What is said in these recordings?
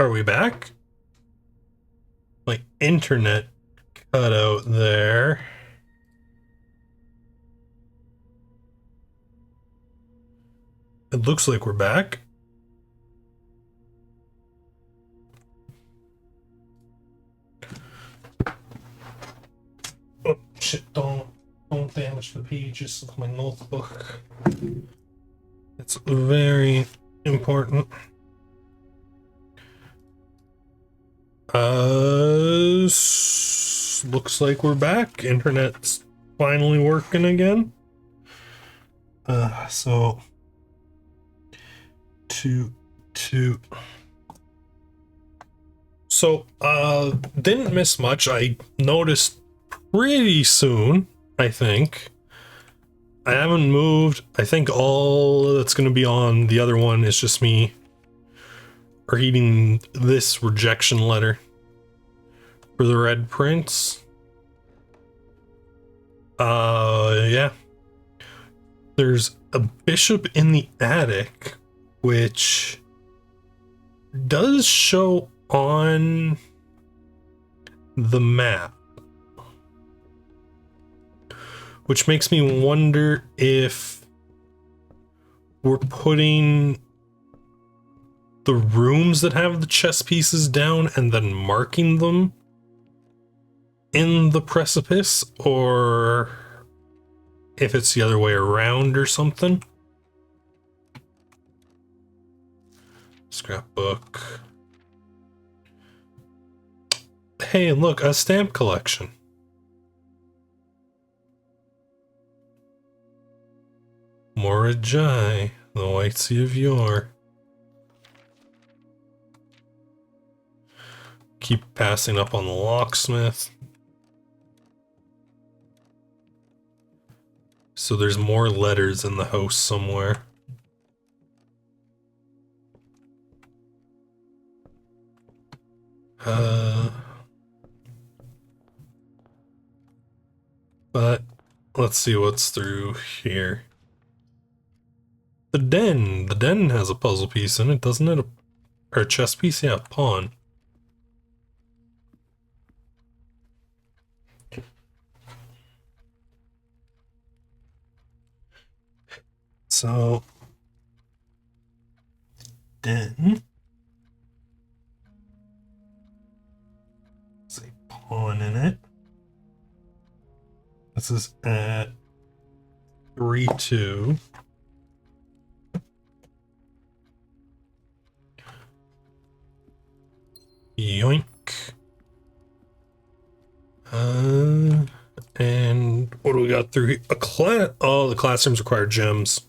Are we back? My internet cut out there. It looks like we're back. Oh shit, don't damage the pages of my notebook. It's very important. Looks like we're back. Internet's finally working again. So didn't miss much. I noticed pretty soon, I think. I haven't moved. I think all that's going to be on the other one is just me reading this rejection letter for the red prince. Yeah. There's a bishop in the attic, which does show on the map, which makes me wonder if we're putting the rooms that have the chess pieces down and then marking them in the precipice, or if it's the other way around or something. Scrapbook. Hey, look, a stamp collection. Morajai, the White Sea of Yore. Keep passing up on the locksmith. So there's more letters in the house somewhere. But let's see what's through here. The den. The den has a puzzle piece in it, doesn't it? Or a chess piece? Yeah, a pawn. So, den. There's a pawn in it. This is at 3-2. Yoink. And what do we got through here? Oh, the classrooms require gems.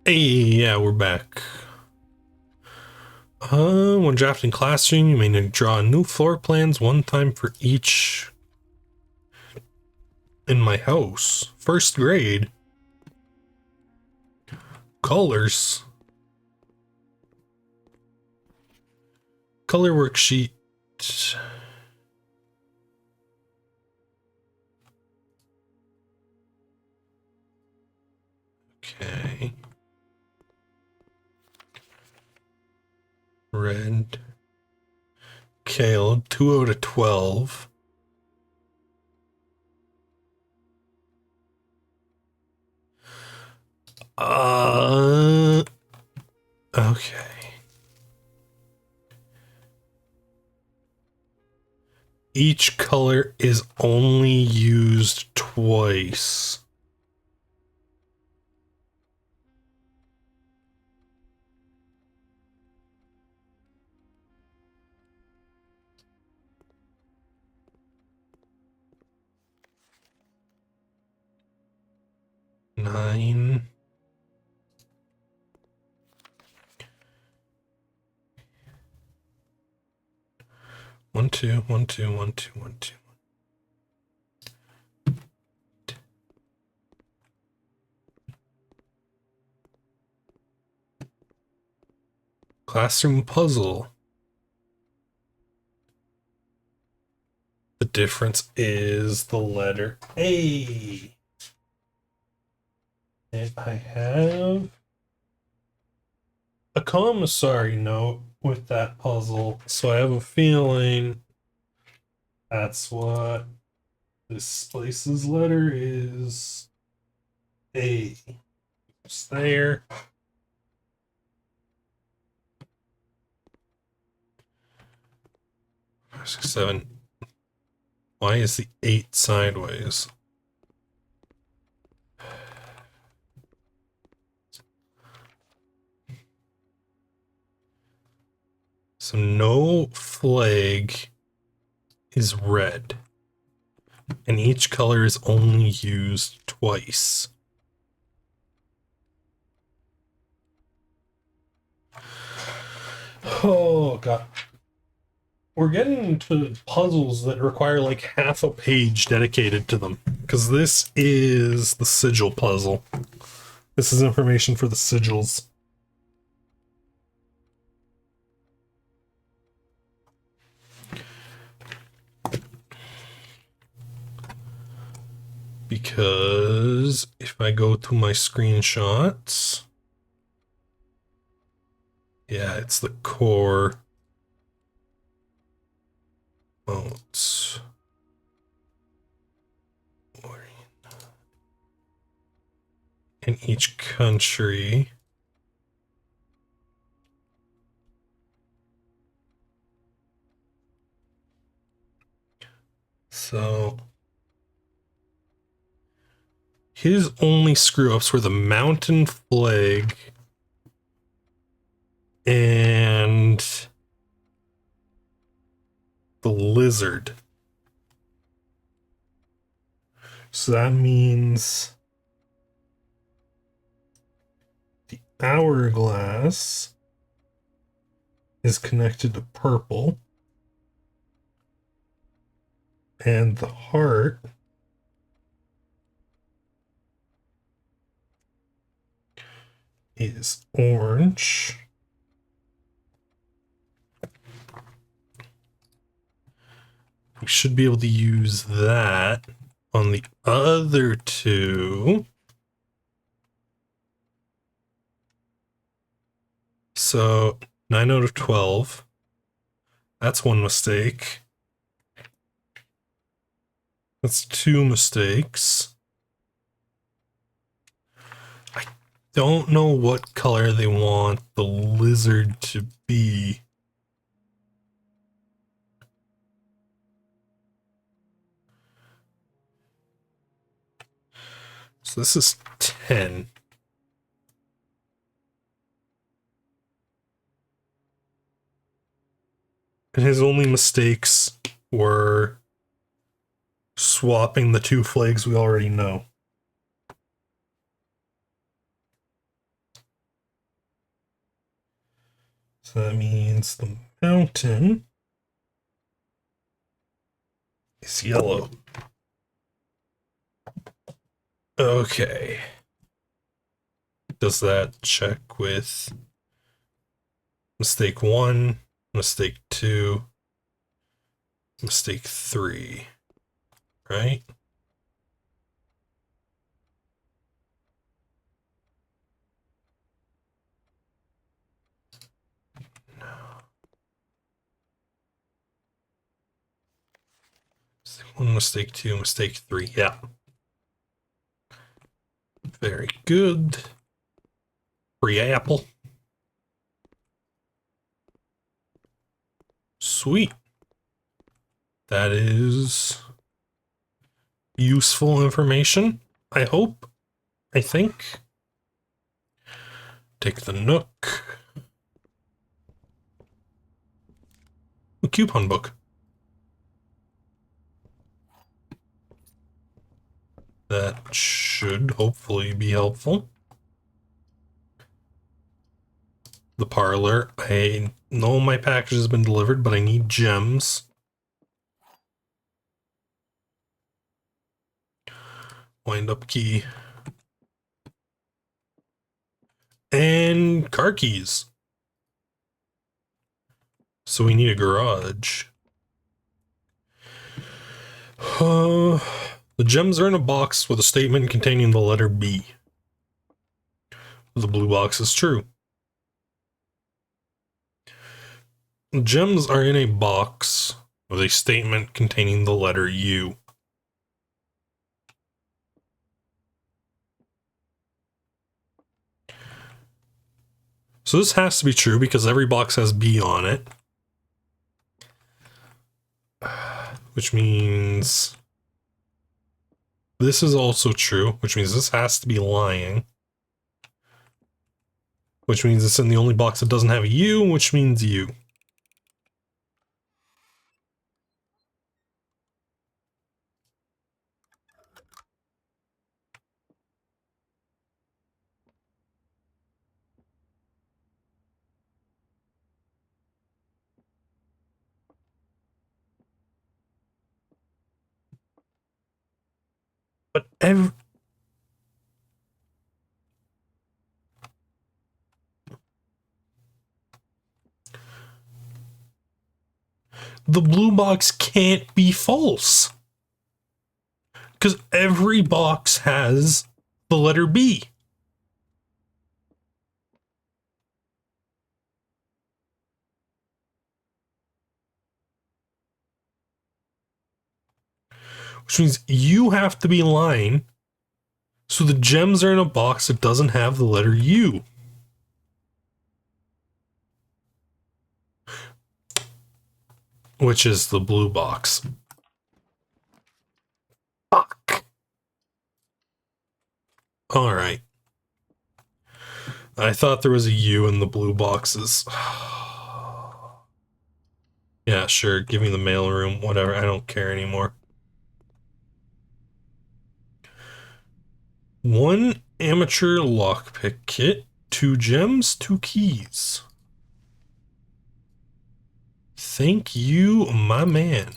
Hey, yeah, we're back. When drafting classroom, you may draw new floor plans one time for each in my house. First grade. Colors. Color worksheet. Okay. Red. Kale, 2 out of 12. Okay. Each color is only used twice. Nine. One, two, one, two, one, two, one, two. Classroom puzzle. The difference is the letter A. And I have a commissary note with that puzzle, so I have a feeling that's what this place's letter is. A. It's there. 5, 6, 7. Why is the 8 sideways? So no flag is red. And each color is only used twice. Oh, God. We're getting into puzzles that require like half a page dedicated to them. Because this is the sigil puzzle. This is information for the sigils. Because if I go to my screenshots, yeah, it's the core modes. In each country. So his only screw ups were the mountain flag and the lizard. So that means the hourglass is connected to purple, and the heart is orange. We should be able to use that on the other two. So 9 out of 12. That's one mistake. That's 2 mistakes. I don't know what color they want the lizard to be. So this is 10. And his only mistakes were swapping the 2 flags we already know. So that means the mountain is yellow. Okay. Does that check with mistake 1, mistake 2, mistake 3, right? No. Mistake 1, mistake 2, mistake 3, yeah. Very good. Free apple. Sweet. That is useful information, I hope. I think. Take the Nook. A coupon book. That should hopefully be helpful. The parlor. I know my package has been delivered, but I need gems. Wind up key. And car keys. So we need a garage. The gems are in a box with a statement containing the letter B. The blue box is true. Gems are in a box with a statement containing the letter U. So this has to be true because every box has B on it. Which means this is also true, which means this has to be lying. Which means it's in the only box that doesn't have a U, which means U. But the blue box can't be false. Because every box has the letter B. Which means you have to be lying. So the gems are in a box that doesn't have the letter U. Which is the blue box. Fuck. Alright. I thought there was a U in the blue boxes. Yeah, sure. Give me the mailroom. Whatever. I don't care anymore. 1 amateur lockpick kit. 2 gems. 2 keys. Thank you, my man.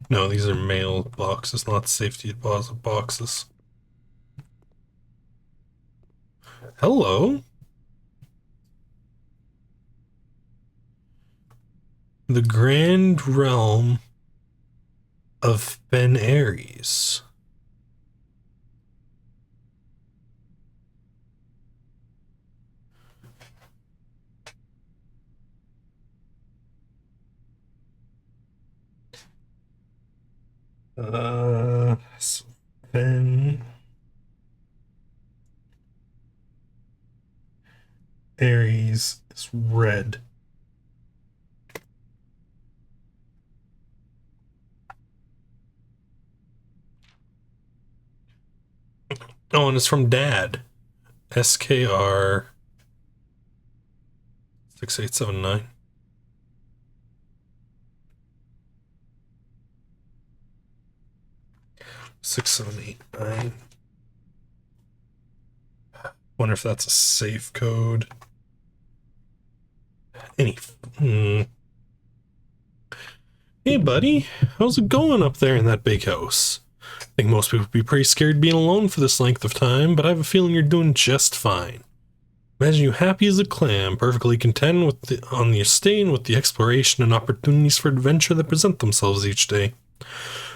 No, these are mail boxes, not safety deposit boxes. Hello. The Grand Realm of Ben Aries. Ben Aries is red. Oh, and it's from Dad. SKR 6879. Six, 7, 8, 9. Wonder if that's a safe code. Hey, buddy. How's it going up there in that big house? I think most people would be pretty scared being alone for this length of time, but I have a feeling you're doing just fine. Imagine you happy as a clam, perfectly content on the estate with the exploration and opportunities for adventure that present themselves each day.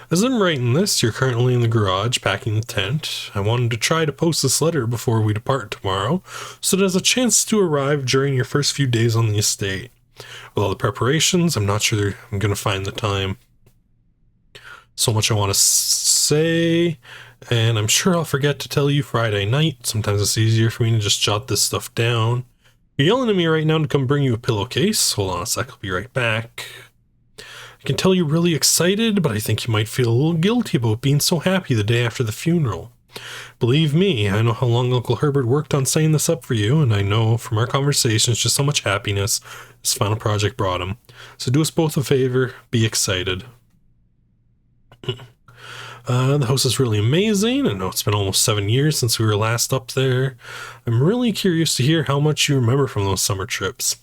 As I'm writing this, you're currently in the garage packing the tent. I wanted to try to post this letter before we depart tomorrow, so there's a chance to arrive during your first few days on the estate. With all the preparations, I'm not sure I'm going to find the time. So much I want to say, and I'm sure I'll forget to tell you Friday night. Sometimes it's easier for me to just jot this stuff down. You're yelling at me right now to come bring you a pillowcase. Hold on a sec, I'll be right back. I can tell you're really excited, but I think you might feel a little guilty about being so happy the day after the funeral. Believe me, I know how long Uncle Herbert worked on setting this up for you, and I know from our conversations just how much happiness this final project brought him. So do us both a favor, be excited. The house is really amazing. I know it's been almost 7 years since we were last up there. I'm really curious to hear how much you remember from those summer trips.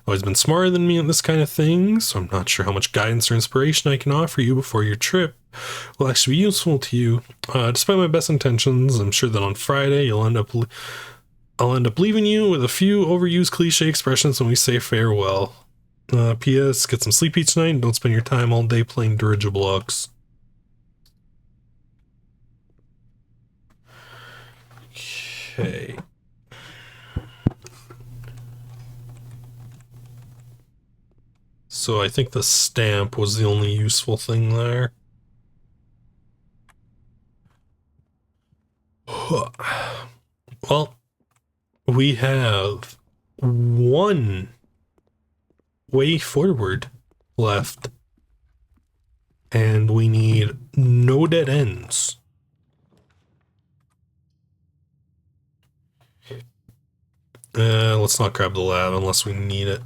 Always been smarter than me at this kind of thing, so I'm not sure how much guidance or inspiration I can offer you before your trip will actually be useful to you. Despite my best intentions, I'm sure that on Friday you'll end up I'll end up leaving you with a few overused cliche expressions when we say farewell. P.S. Get some sleep each night and don't spend your time all day playing dirigiblocks. Okay. So I think the stamp was the only useful thing there. Well, we have one way forward left. And we need no dead ends. Let's not grab the lab unless we need it.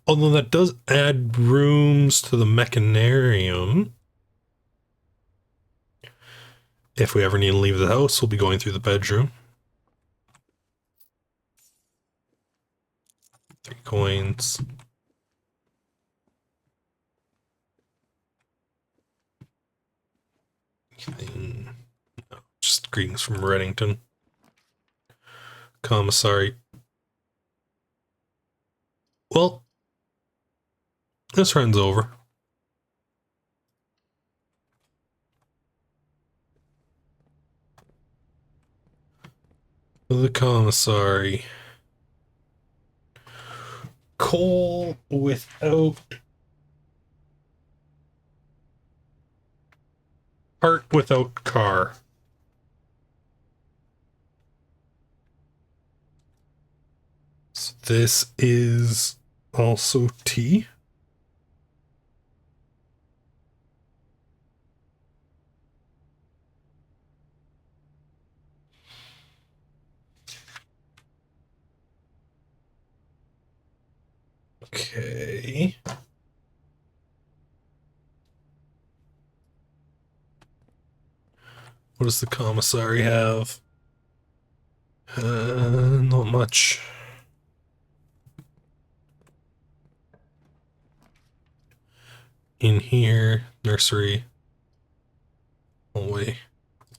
Although that does add rooms to the mechanarium. If we ever need to leave the house, we'll be going through the bedroom. 3 coins. No, just greetings from Reddington. Commissary. Well, this run's over. The commissary. Coal without heart without car. So this is also tea. Okay. What does the commissary have? Not much. In here, nursery, hallway,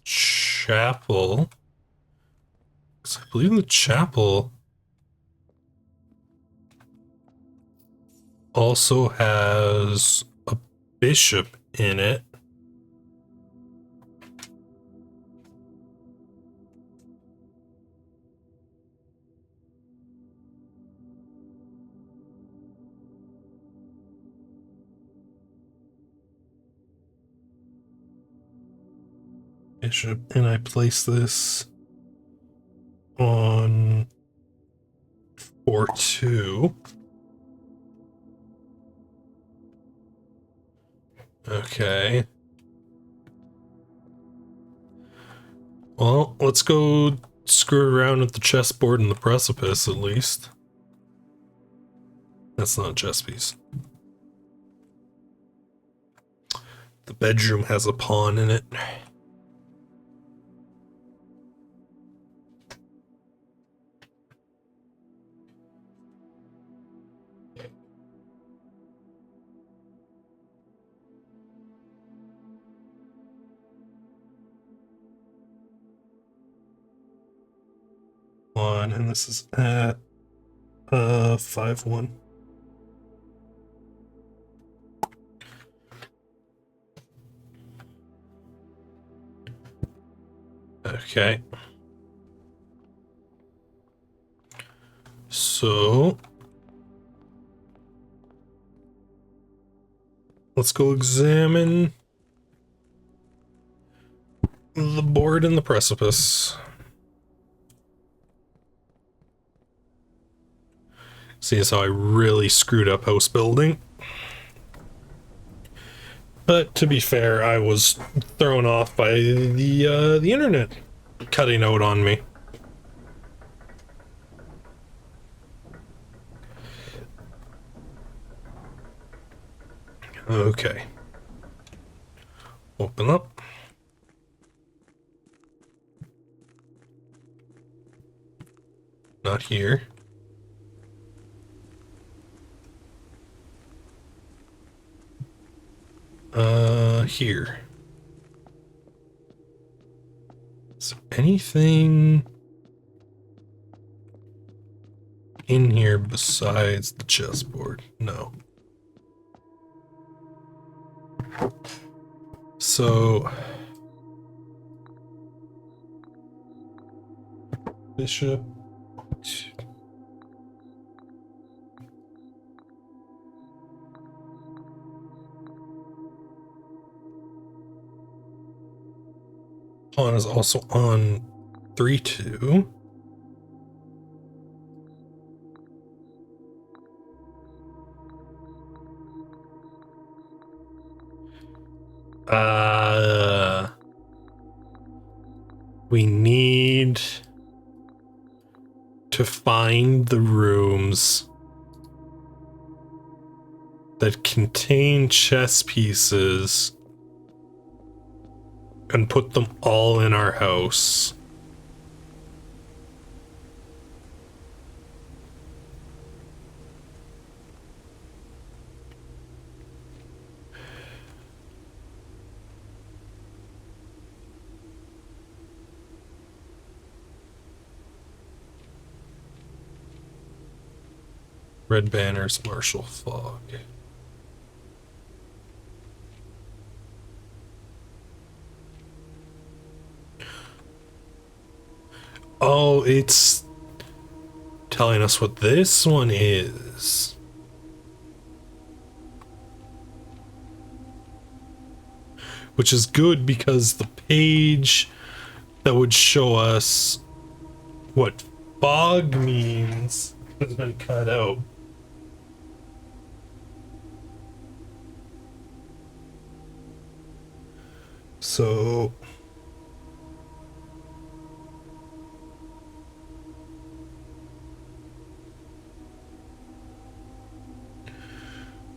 chapel. So I believe the chapel also has a bishop in it. Bishop, and I place this on 4-2. Okay. Well, let's go screw around with the chessboard and the precipice at least. That's not a chess piece. The bedroom has a pawn in it. And this is at 5-1. Okay. So let's go examine the board and the precipice. See as how I really screwed up house building. But to be fair, I was thrown off by the internet cutting out on me. Okay. Open up. Not here. Here. Is there anything in here besides the chessboard? No. So bishop. Pawn is also on 3-2. We need to find the rooms that contain chess pieces and put them all in our house. Red banners, martial fog. Oh, it's telling us what this one is. Which is good because the page that would show us what fog means has been cut out. So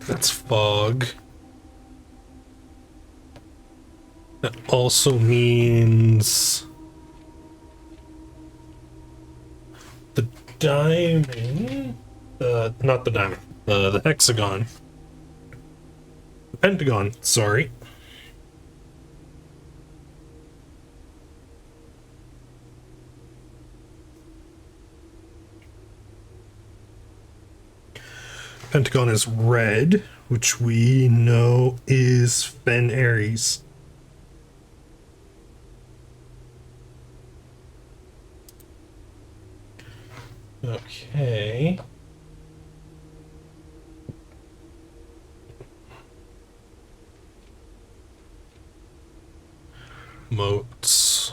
that's fog. That also means the diamond, not the diamond, the hexagon, the pentagon, sorry. Pentagon is red, which we know is Fen Aries. Okay. Moats.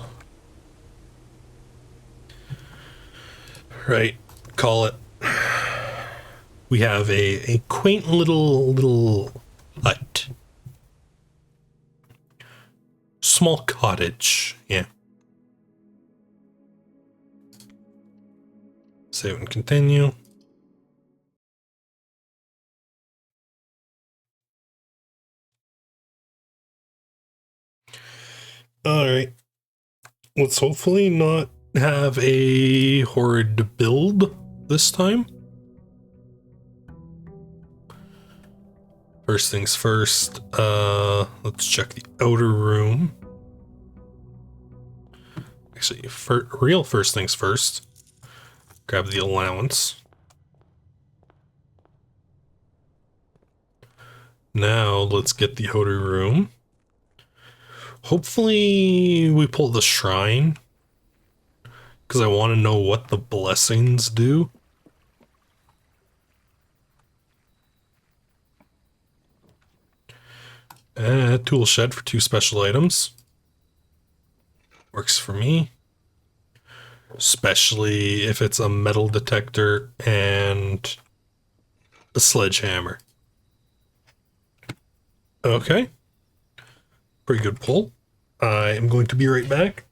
Right, call it. We have a quaint little hut. Small cottage, yeah. Save and continue. Alright. Let's hopefully not have a horrid build this time. First things first, let's check the outer room. Actually, real first things first. Grab the allowance. Now let's get the outer room. Hopefully we pull the shrine, because I want to know what the blessings do. Tool shed for 2 special items. Works for me. Especially if it's a metal detector and a sledgehammer. Okay. Pretty good pull. I am going to be right back.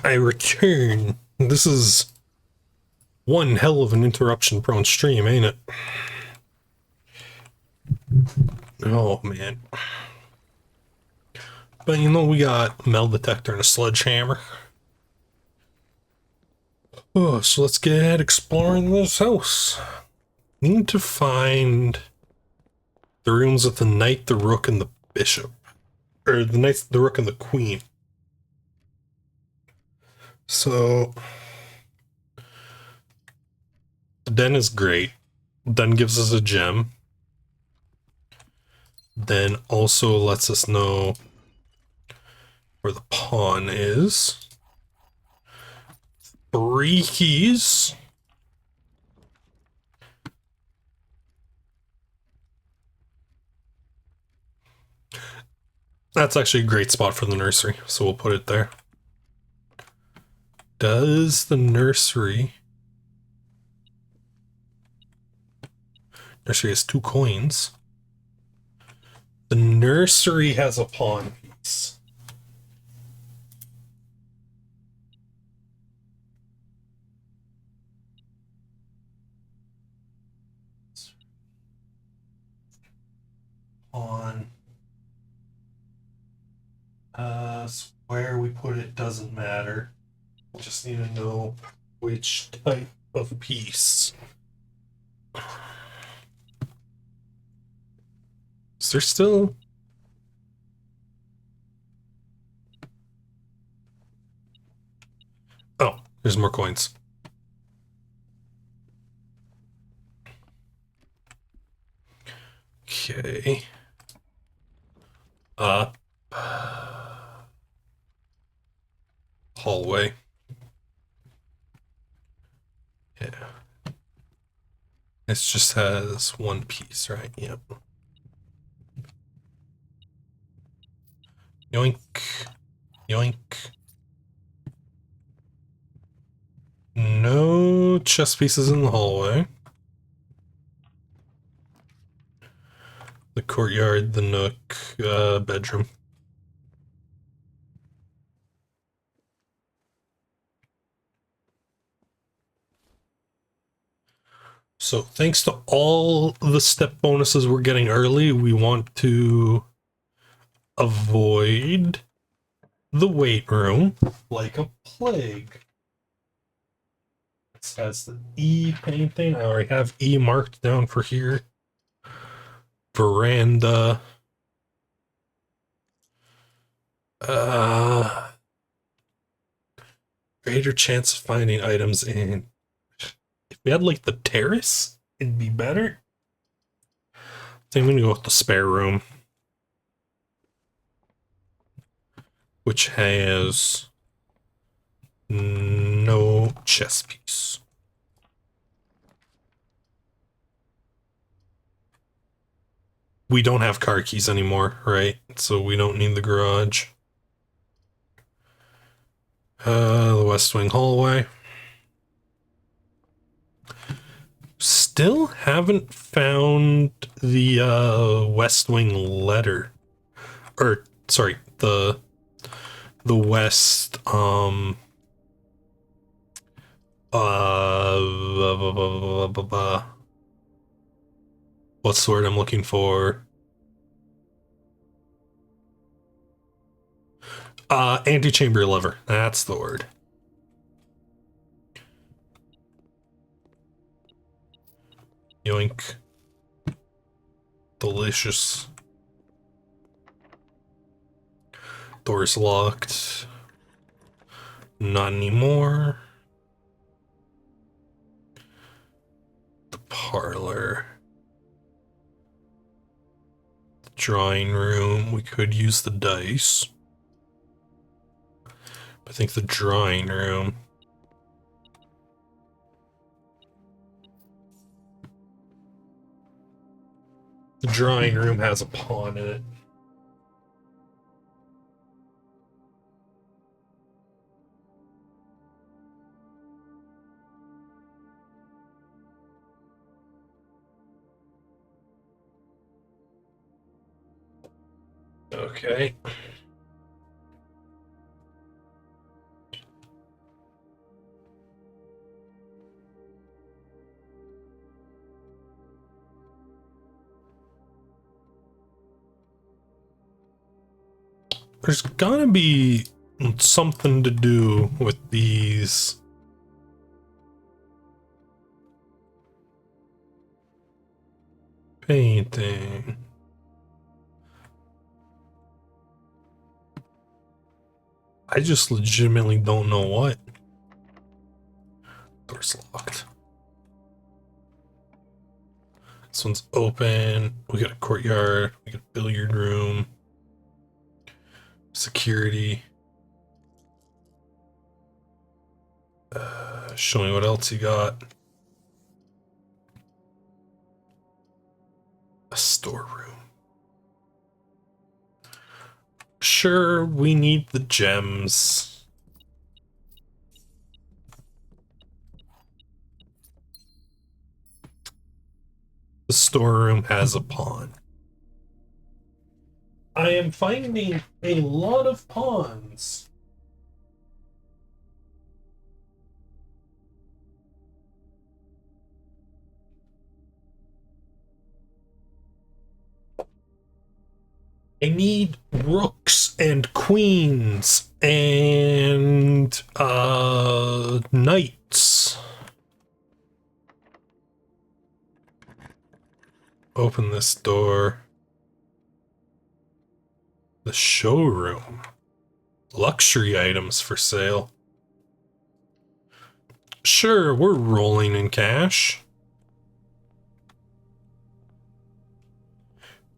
I return. This is one hell of an interruption-prone stream, ain't it? Oh, man. But you know, we got a metal detector and a sledgehammer. Oh, so let's get exploring this house. Need to find the rooms with the knight, the rook, and the bishop. Or the knight, the rook, and the queen. So the den is great. Den gives us a gem. Then also lets us know where the pawn is. 3 keys. That's actually a great spot for the nursery, so we'll put it there. Does the nursery... Nursery has 2 coins. The nursery has a pawn piece. Pawn. Where we put it doesn't matter. We just need to know which type of piece. Is there still... Oh, there's more coins. Okay. Up. Hallway. Yeah. It just has 1 piece, right? Yep. Yoink. Yoink. No chess pieces in the hallway. The courtyard, the nook, bedroom. So thanks to all the step bonuses we're getting early, we want to avoid the weight room like a plague. It says the E painting. I already have E marked down for here. Veranda. Greater chance of finding items in. If we had like the terrace, it'd be better. I think I'm gonna go with the spare room, which has no chess piece. We don't have car keys anymore, right? So we don't need the garage. The West Wing hallway. Still haven't found the West Wing letter. Or, sorry, the West, what's the word I'm looking for? Antechamber lever. That's the word. Yoink. Delicious. Door's locked. Not anymore. The parlor. The drawing room. We could use the dice. I think the drawing room. The drawing room has a pawn in it. Okay. There's gotta be something to do with these. Painting. I just legitimately don't know what. Door's locked. This one's open. We got a courtyard. We got a billiard room. Security. Show me what else you got. A storeroom. Sure, we need the gems. The storeroom has a pawn. I am finding a lot of pawns. I need rooks and queens and knights. Open this door. The showroom. Luxury items for sale. Sure, we're rolling in cash.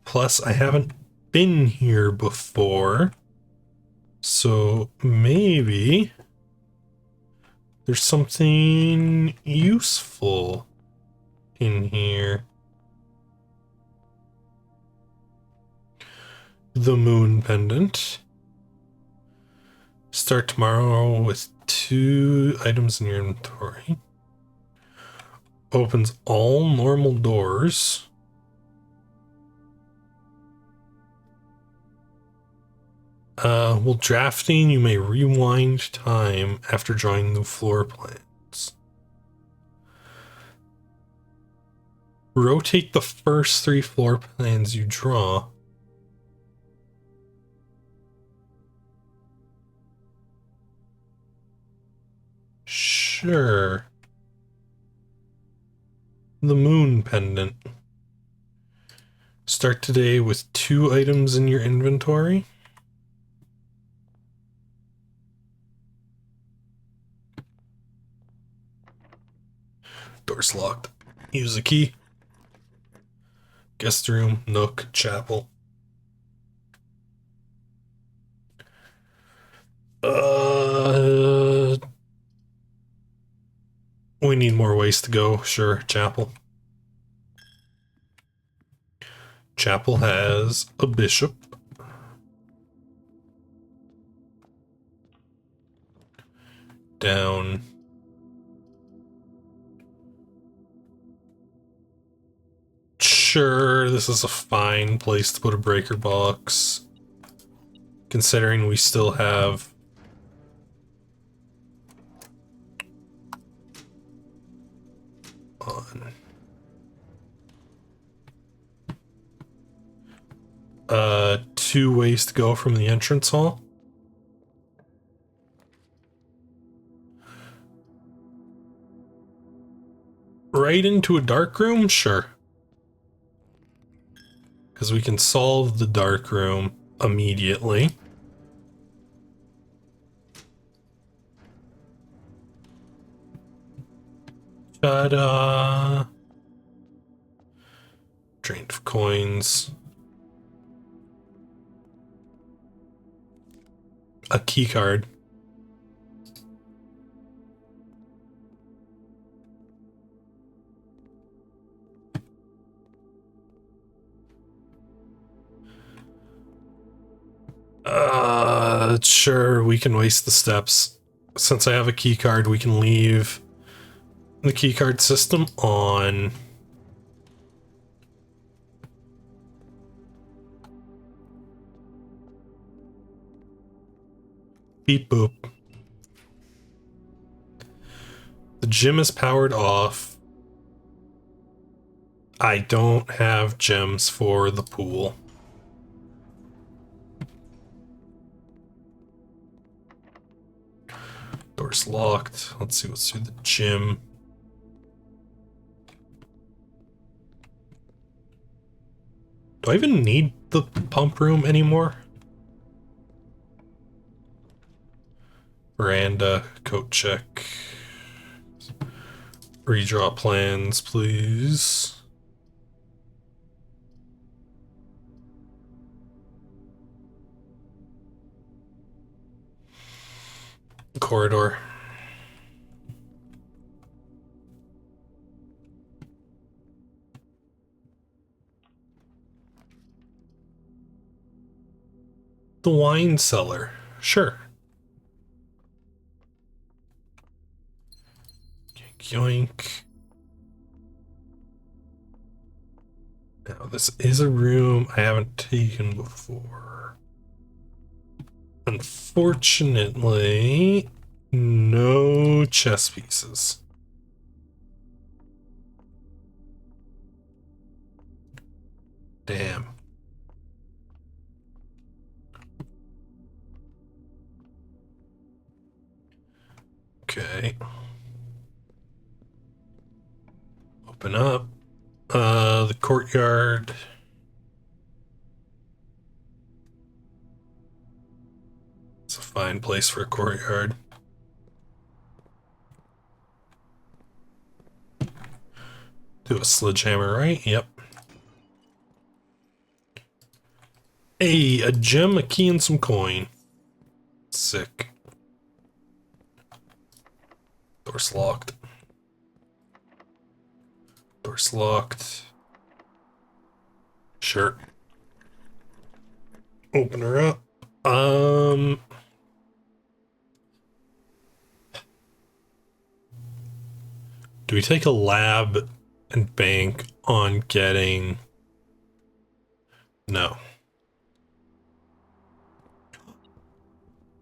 Plus, I haven't been here before, so maybe there's something useful in here. The moon pendant. Start tomorrow with 2 items in your inventory. Opens all normal doors. While drafting, you may rewind time after drawing the floor plans. Rotate the first 3 floor plans you draw. Sure. The moon pendant. Start today with 2 items in your inventory. Door's locked. Use a key. Guest room, nook, chapel. We need more ways to go. Sure, chapel. Chapel has a bishop. Down. Sure, this is a fine place to put a breaker box, considering we still have on 2 ways to go from the entrance hall. Right into a dark room? Sure. Because we can solve the dark room immediately. Ta-da! Drained of coins. A key card. Sure, we can waste the steps. Since I have a key card, we can leave the key card system on. Beep boop. The gym is powered off. I don't have gems for the pool. Door's locked. Let's see what's through the gym. Do I even need the pump room anymore? Veranda, coat check. Redraw plans, please. Corridor. The wine cellar. Sure. Yoink. Now, this is a room I haven't taken before. Unfortunately, no chess pieces. Damn. Okay. Open up. The courtyard. It's a fine place for a courtyard. Do a sledgehammer, right? Yep. Hey, a gem, a key, and some coin. Sick. Door's locked. Door's locked. Sure. Open her up. Do we take a lab and bank on getting... No.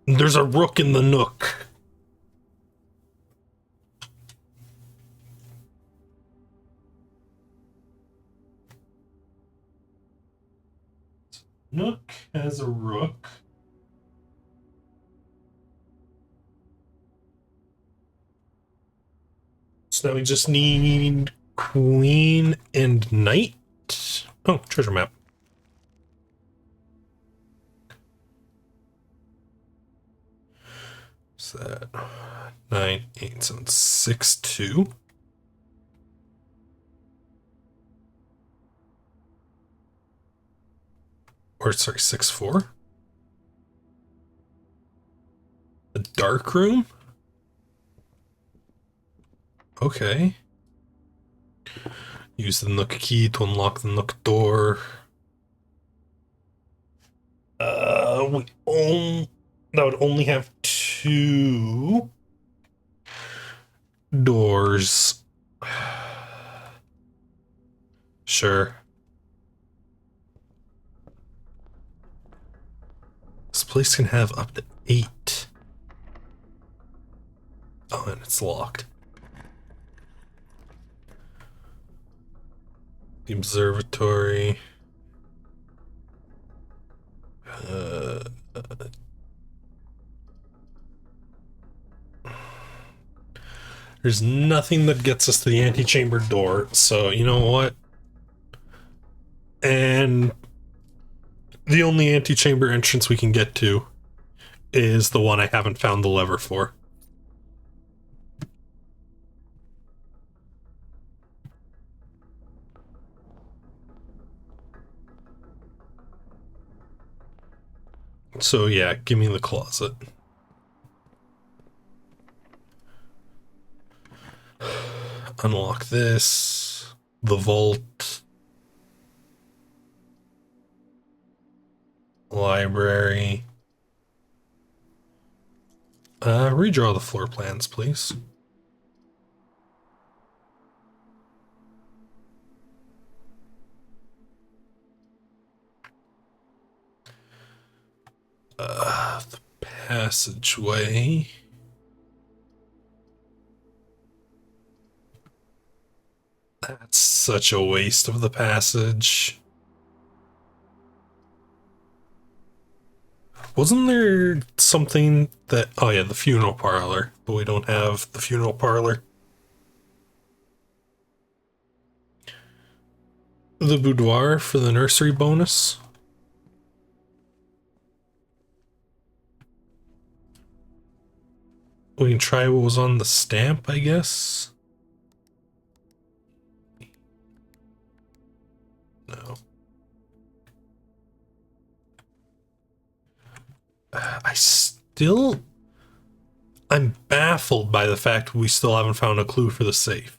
There's a rook in the nook. Nook has a rook. So now we just need queen and knight. Oh, treasure map. What's that? 9, 8, 7, 6, 2. Or sorry, 6, 4. A dark room? Okay. Use the nook key to unlock the nook door. That would only have 2 doors. Sure. This place can have up to 8. Oh, and it's locked. The observatory. There's nothing that gets us to the antechamber door, so you know what? And the only antechamber entrance we can get to is the one I haven't found the lever for. So yeah, give me the closet. Unlock this. The vault. Library. Redraw the floor plans, please. The passageway. That's such a waste of the passage. Wasn't there something that... Oh yeah, the funeral parlor. But we don't have the funeral parlor. The boudoir for the nursery bonus. We can try what was on the stamp, I guess. No. I'm baffled by the fact we still haven't found a clue for the safe.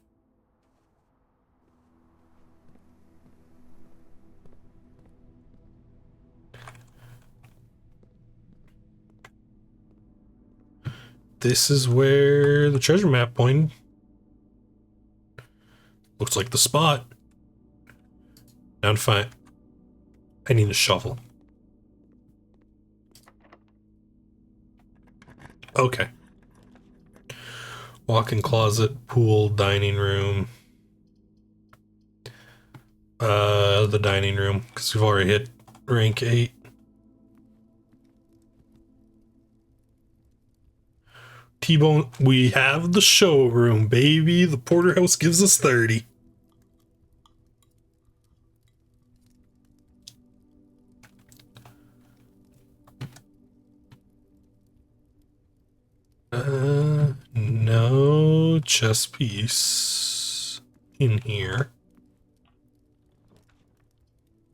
This is where the treasure map pointed. Looks like the spot. Now to find... I need a shovel. Okay. Walk-in closet, pool, dining room. The dining room, because we've already hit rank 8. T-Bone, we have the showroom, baby. The porterhouse gives us 30. No chess piece in here.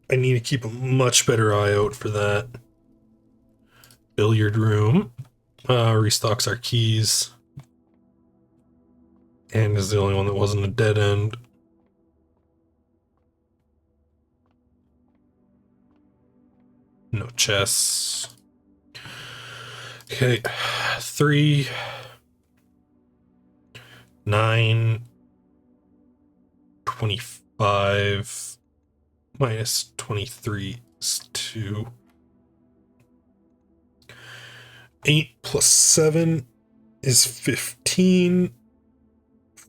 I need to keep a much better eye out for that. Billiard room. Restocks our keys. And is the only one that wasn't a dead end. No chess. Okay. 3, 9, 25 minus 23 is 2. 8 plus 7 is 15.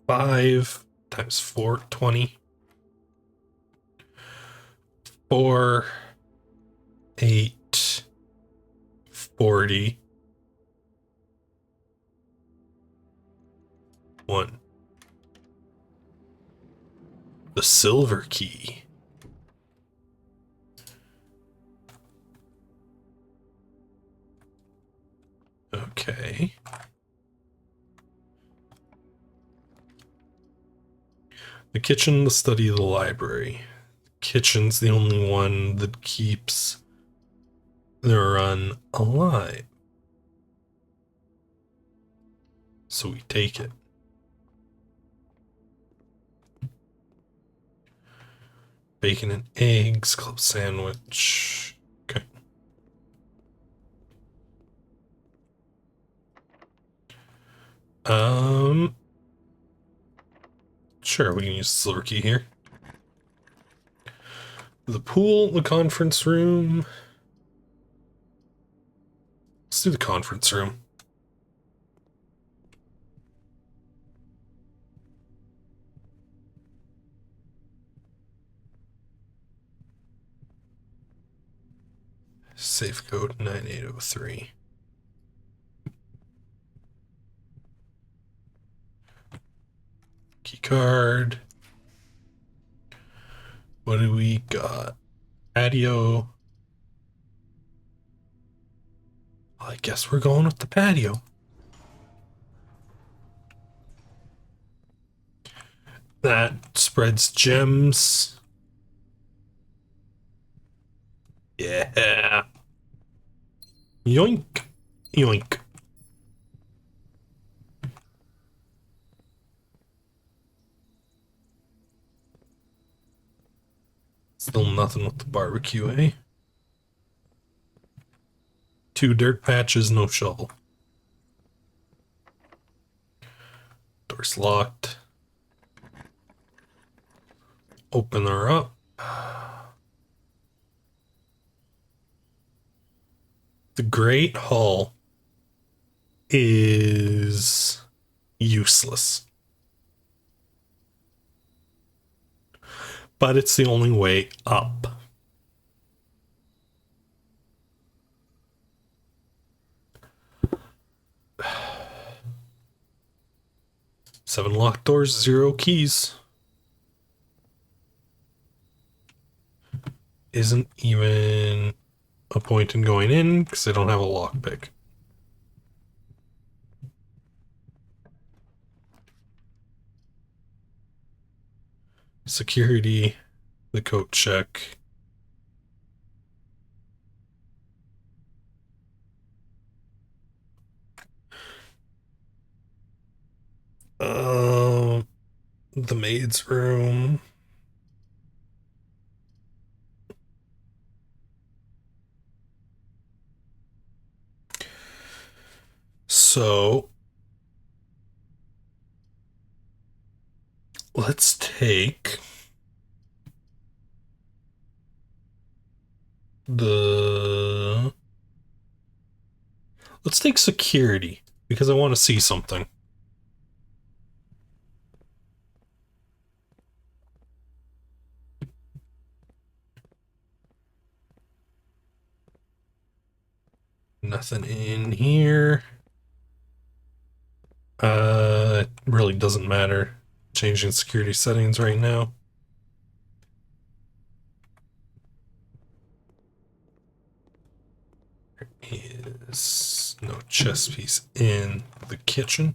5 times 4, 20. 4, 8, 40. 1. The silver key. Okay. The kitchen, the study, the library. Kitchen's the only one that keeps the run alive. So we take it. Bacon and eggs, club sandwich. Okay. Sure, we can use the silver key here. The pool, the conference room. Let's do the conference room. Safe code 9803. Key card. What do we got? Patio. I guess we're going with the patio. That spreads gems. Yeah. Yoink. Yoink. Still nothing with the barbecue, eh? 2 dirt patches, no shovel. Door's locked. Open her up. The Great Hall is useless. But it's the only way up. 7 locked doors, 0 keys. Isn't even a point in going in because I don't have a lockpick. Security, the coat check. The maid's room. So let's take let's take security because I want to see something. Nothing in here. It really doesn't matter. Changing security settings right now. There is no chess piece in the kitchen.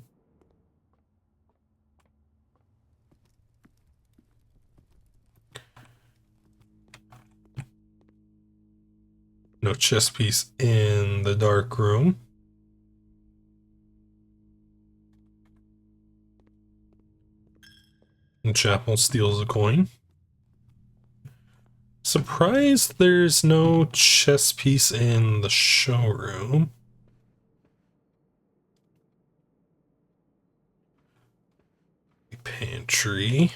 No chess piece in the dark room. And Chapel steals a coin. Surprised there's no chess piece in the showroom. Pantry.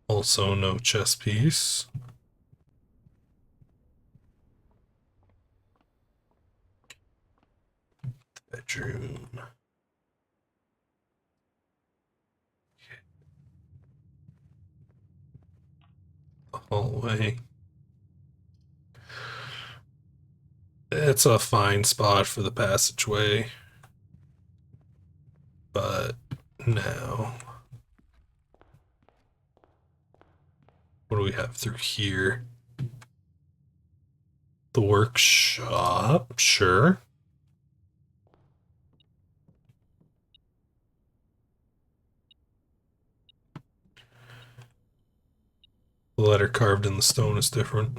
Also no chess piece. Bedroom. The hallway. It's a fine spot for the passageway. But now, what do we have through here? The workshop, sure. The letter carved in the stone is different.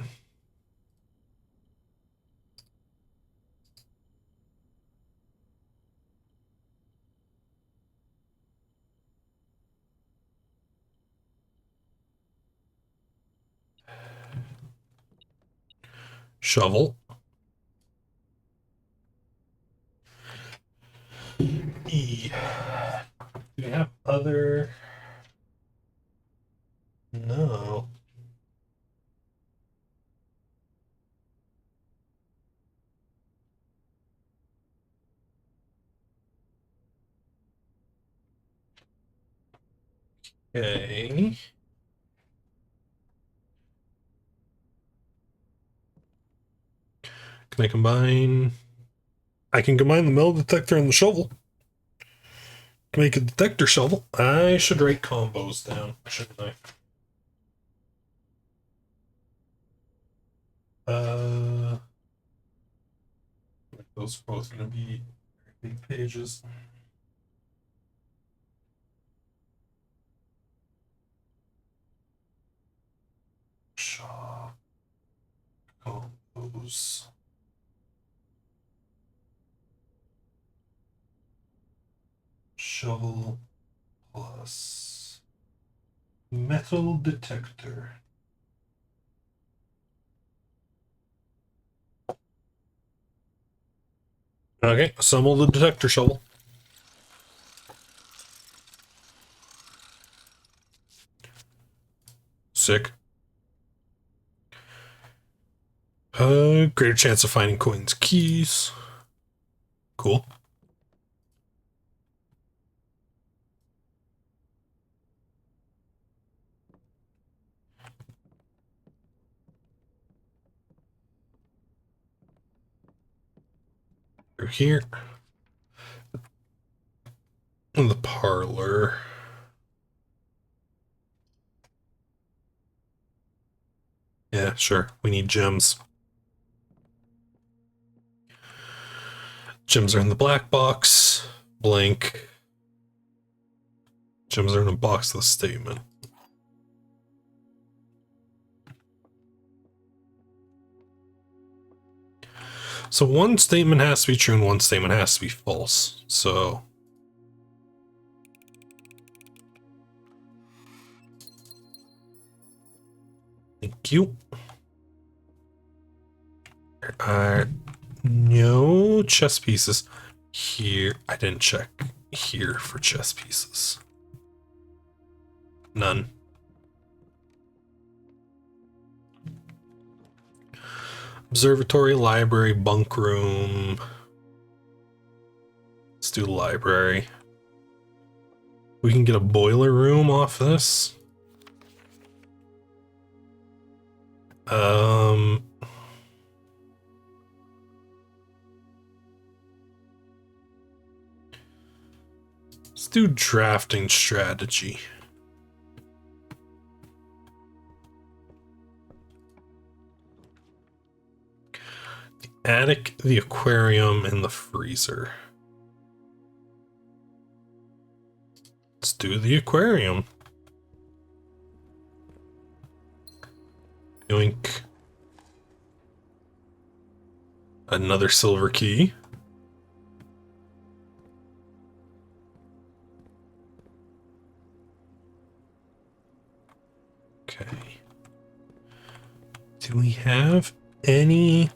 Shovel. E. Do we have other? No. Okay. Can I combine? I can combine the metal detector and the shovel. Make a detector shovel. I should write combos down, shouldn't I? Those are both going to be big pages. Shop combos. Shovel plus metal detector. Okay, assemble the detector shovel. Sick. Greater chance of finding coins, keys. Cool. Through here. In the parlor. Yeah, sure. We need gems. Gems are in the black box. Blank. Gems are in a box with a statement. So one statement has to be true and one statement has to be false. So thank you. There are no chess pieces here. I didn't check here for chess pieces. None. Observatory, library, bunk room. Let's do library. We can get a boiler room off this. Let's do drafting strategy. The attic, the aquarium, and the freezer. Let's do the aquarium. Yoink. Another silver key. Okay. Do we have any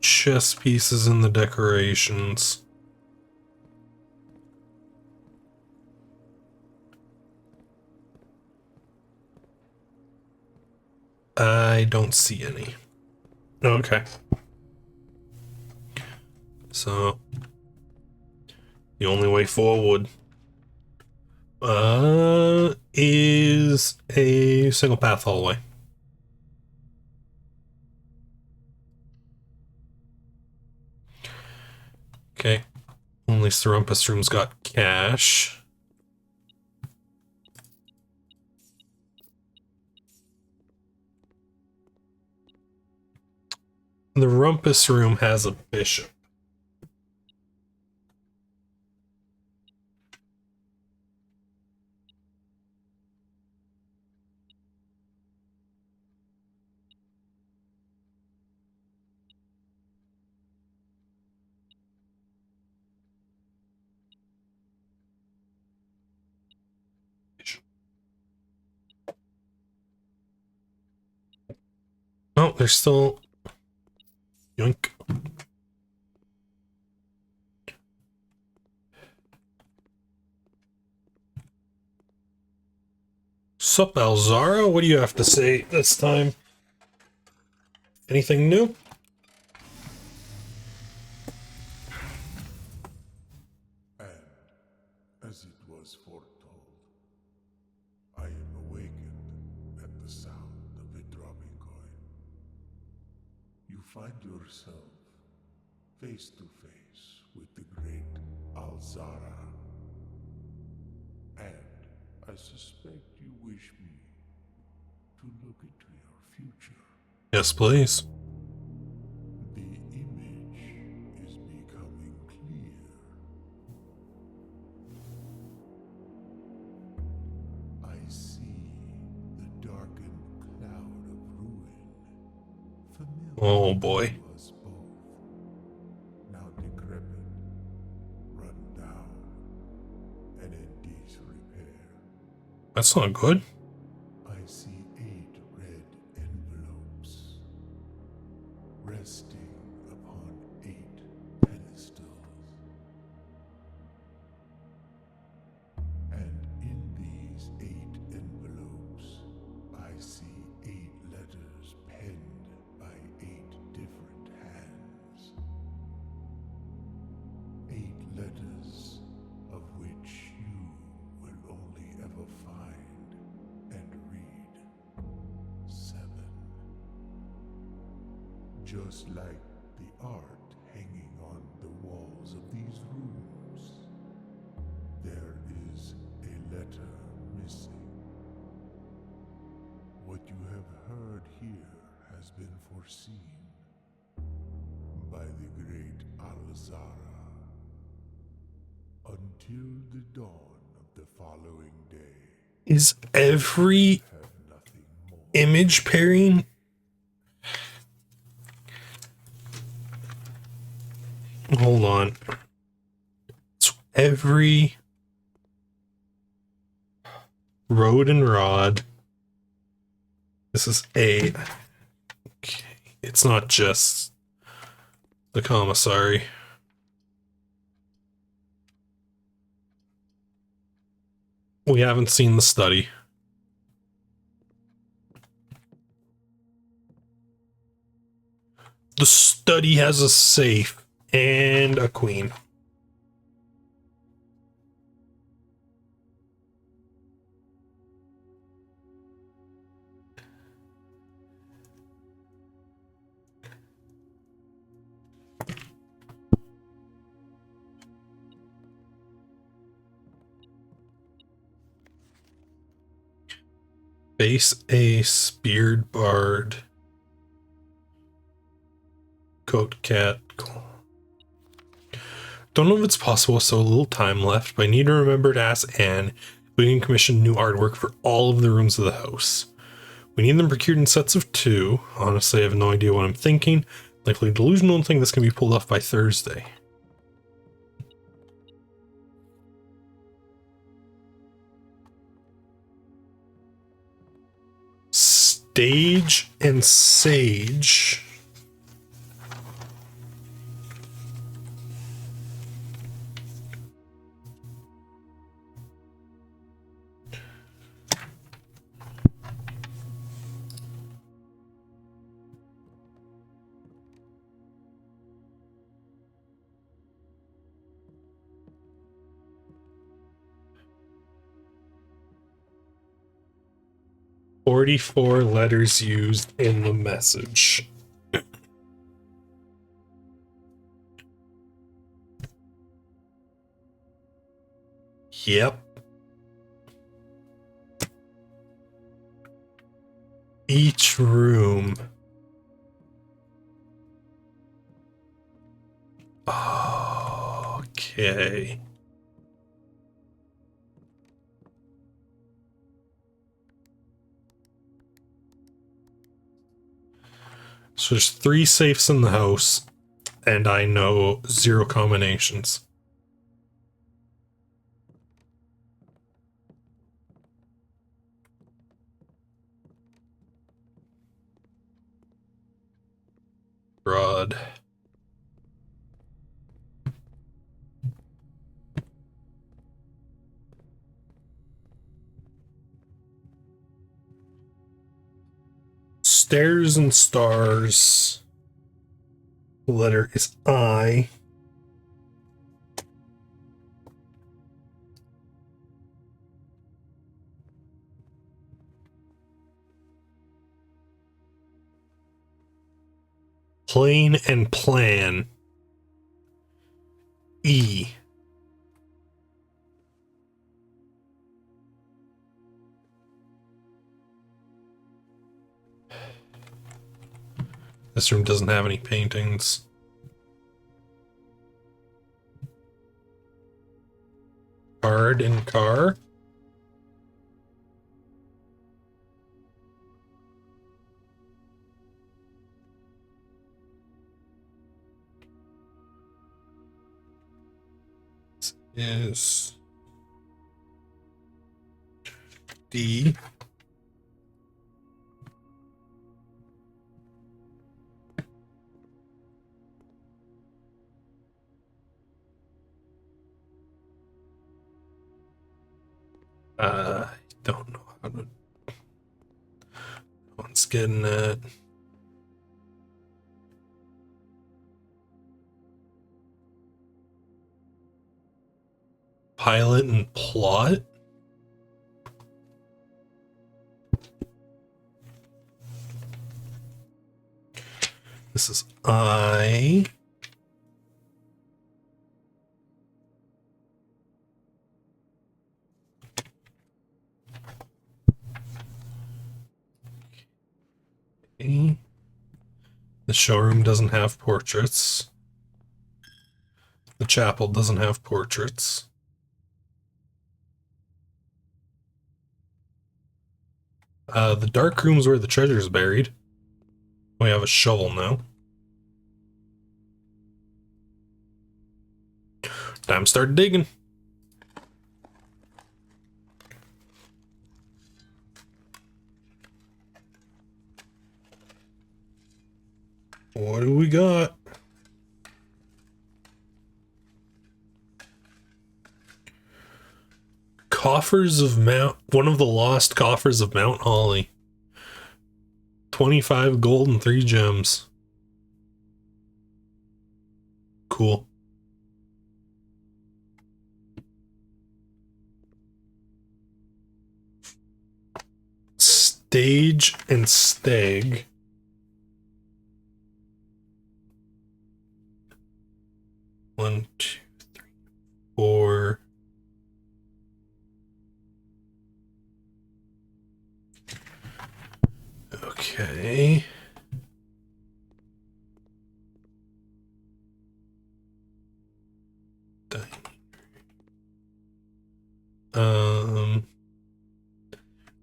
chess pieces in the decorations? I don't see any. Okay. So the only way forward is a single path hallway. Okay. Only Serumpus room's got cash. The Rumpus room has a bishop. Oh, there's still... Yoink. Sup, Alzara? What do you have to say this time? Anything new? And, as it was foretold, I am awakened at the sound of a dropping coin. You find yourself face to face with the great Alzara. And I suspect you wish me to look into your future. Yes, please. The image is becoming clear. I see the darkened cloud of ruin. Familiar Oh boy. to us both. Now decrepit, run down, and in disrepair. That's not good. I see 8 red envelopes resting upon 8 pedestals. And in these 8 envelopes, I see 8 letters penned by 8 different hands. 8 letters of which you will only ever find and read 7. Just like the art hanging on the walls of these rooms. here has been foreseen by the great Alzara. Until the dawn of the following day, Is every have nothing more. image pairing? Hold on. So every road and rod. This is A. Okay. It's not just the commissary. We haven't seen the study. The study has a safe and a queen. Base A, speared bard. Coat cat. Don't know if it's possible, so a little time left, but I need to remember to ask Anne if we can commission new artwork for all of the rooms of the house. We need them procured in sets of 2. Honestly, I have no idea what I'm thinking. Likely delusional and think this can be pulled off by Thursday. Stage and Sage. "44 letters used in the message." Yep. Each room. Okay. So there's 3 safes in the house, and I know 0 combinations. Broad. Stairs and stars. The letter is I. Plane and plan. E. This room doesn't have any paintings. Card and car. This is D. I don't know how to. No one's getting that. Pilot and plot. This is I. Okay. The showroom doesn't have portraits. The chapel doesn't have portraits. The dark room's where the treasure's buried. We have a shovel now. Time to start digging. What do we got? Coffers of Mount... One of the lost coffers of Mount Holly. 25 gold and 3 gems. Cool. Stage and stag. One, two, three, four. Okay.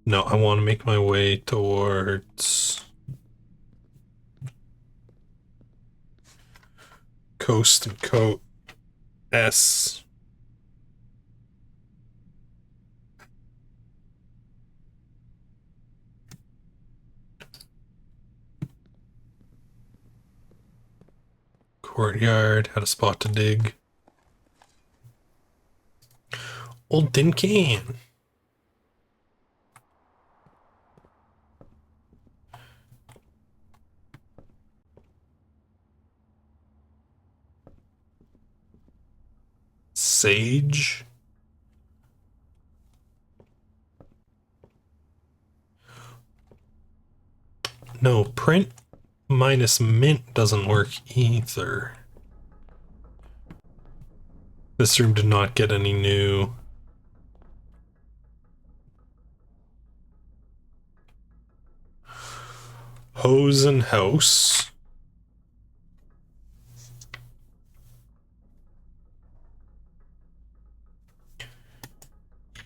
No, I want to make my way towards Coast and Coat S. Courtyard, had a spot to dig. Old tin can. Sage. No, print minus mint doesn't work either. This room did not get any new. Hose and house.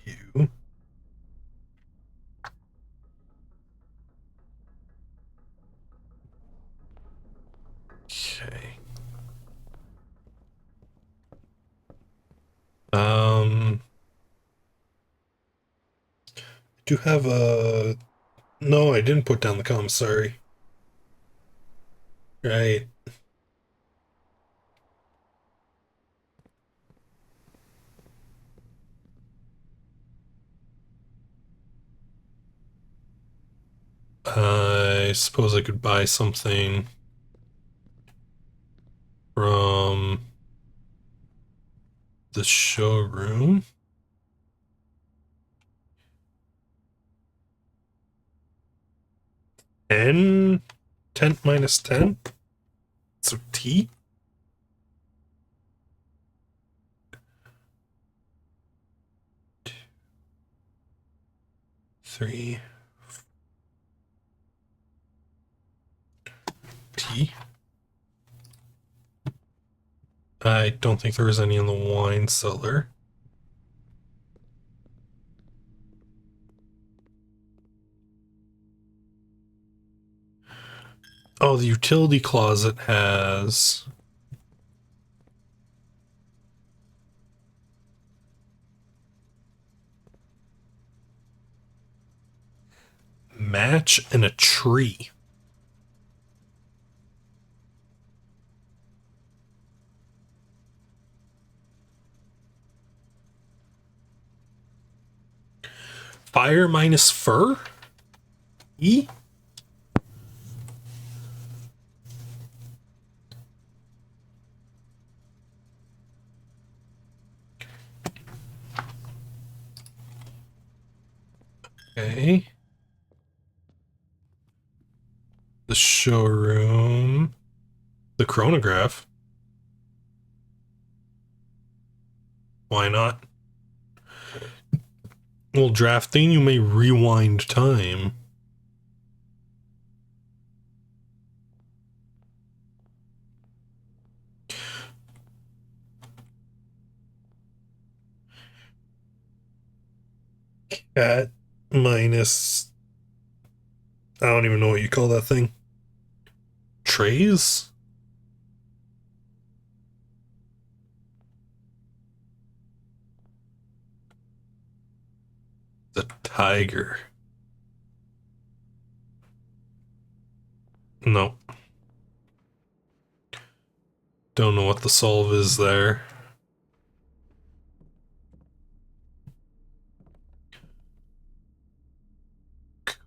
You. Okay. Do you have a... No, I didn't put down the commissary. Right. I suppose I could buy something from the showroom. N 10 minus 10. So T. Three. T. I don't think there was any in the wine cellar. Oh, the utility closet has... match and a tree. Fire minus fur? E? Okay. The showroom. The chronograph. Why not? Well, drafting, you may rewind time. cat minus, I don't even know what you call that thing. Trays? The tiger. No. Don't know what the solve is there.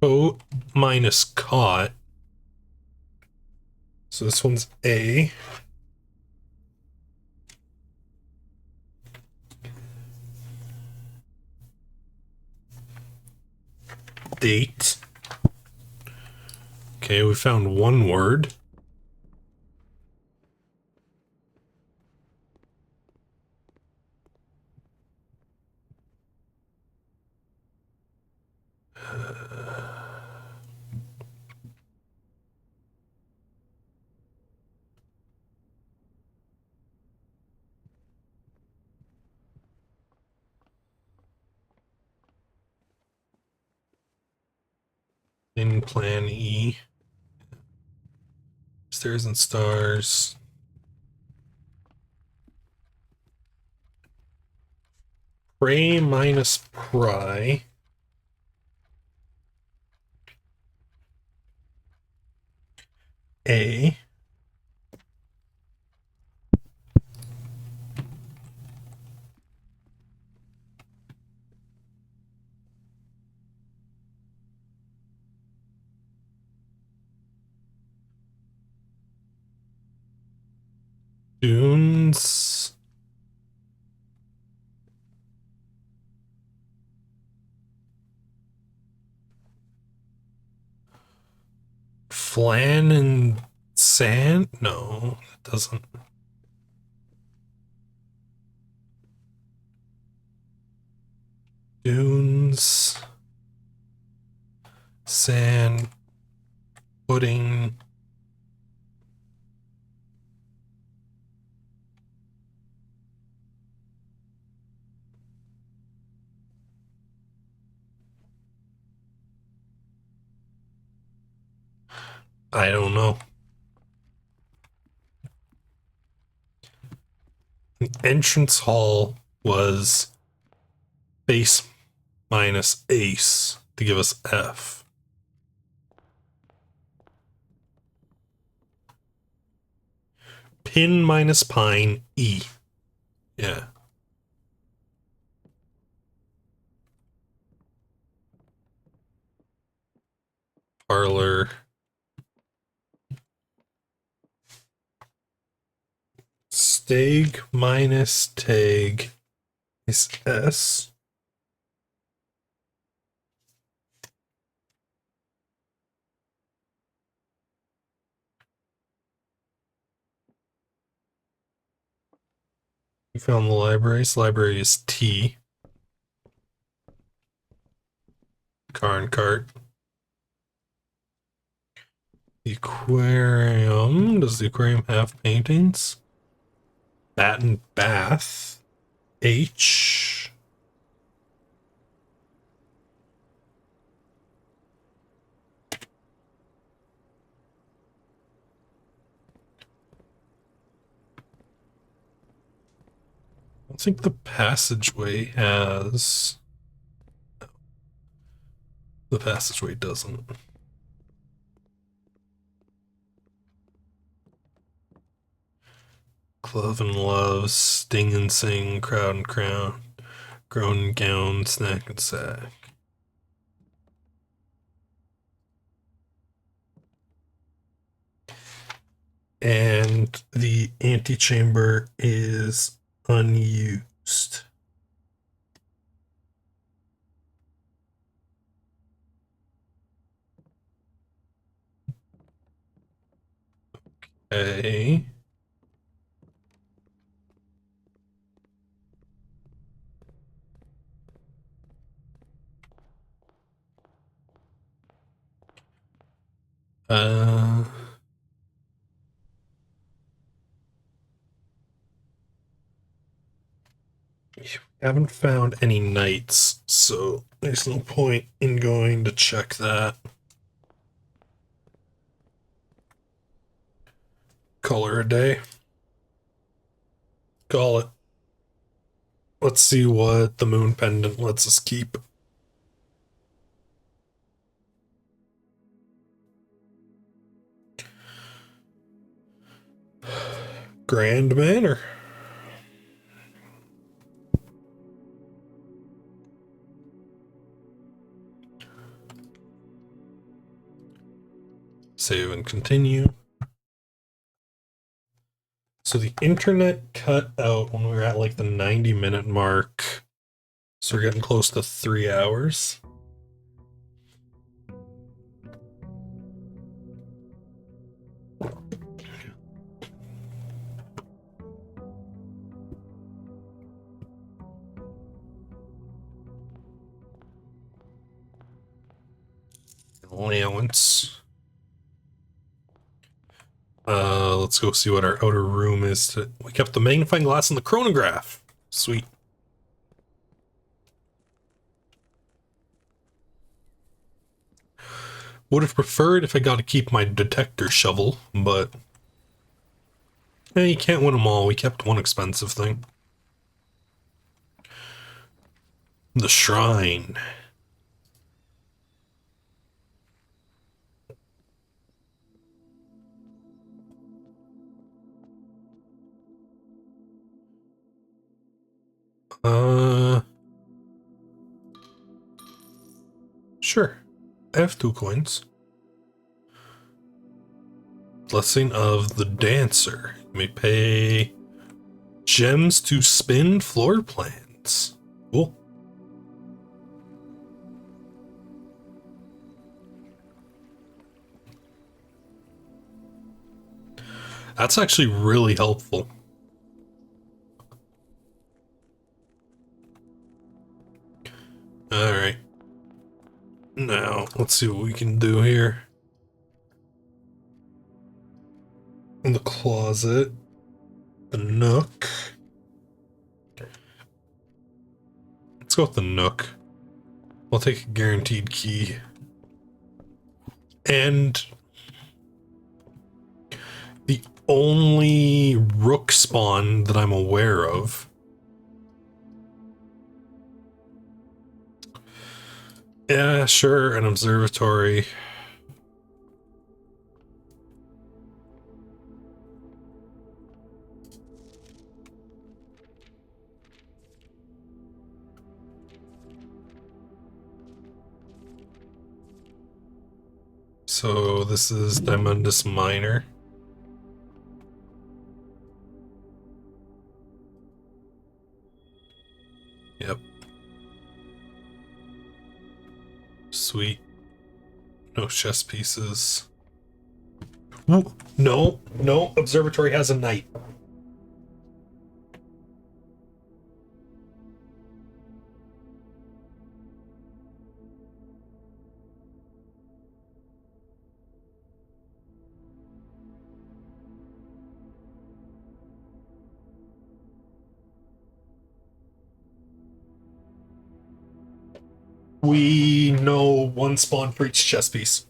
Coat minus caught. So this one's A. Date. Okay, we found one word. In plan E. Stairs and stars. Pray minus pry. A. Dunes. Flan and sand? No, it doesn't. Dunes. Sand. Pudding. I don't know. The entrance hall was base minus ace to give us F. Pin minus pine, E. Yeah. Parlor. Stag minus tag is S. We found the libraries. Library is T. Car and cart. The aquarium. Does the aquarium have paintings? Bat and bath. H. I don't think the passageway has. The passageway doesn't. Glove and love, sting and sing, crowd and crown, groan and gown, snack and sack. And the antechamber is unused. Okay. Uh, Haven't found any knights, so there's no point in going to check that. Call her a day. Call it. Let's see what the moon pendant lets us keep. Grand Manor. Save and continue. So the internet cut out when we were at like the 90-minute mark. So we're getting close to 3 hours. Allowance. Let's go see what our outer room is. We kept the magnifying glass and the chronograph. Sweet. Would have preferred if I got to keep my detector shovel, but you can't win them all. We kept one expensive thing. The shrine. Sure. I have 2 coins. Blessing of the Dancer. You may pay gems to spin floor plans. Cool. That's actually really helpful. Alright. Now, let's see what we can do here. In the closet. The nook. Let's go with the nook. I'll take a guaranteed key. And the only rook spawn that I'm aware of. Yeah, sure, an observatory. So this is Diamondus Minor. Yep. Sweet. No chess pieces. Ooh, no, observatory has a knight. We know 1 spawn for each chess piece.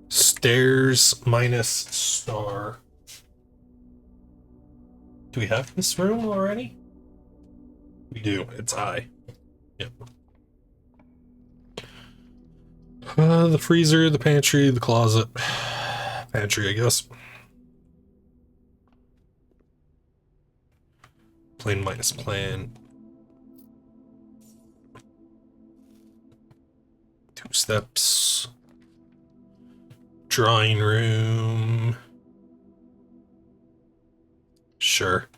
Stairs minus star. Do we have this room already? We do. It's high. Yep. The freezer, the pantry, the closet. Pantry, I guess. Plane minus plan. 2 steps. Drawing room. Sure.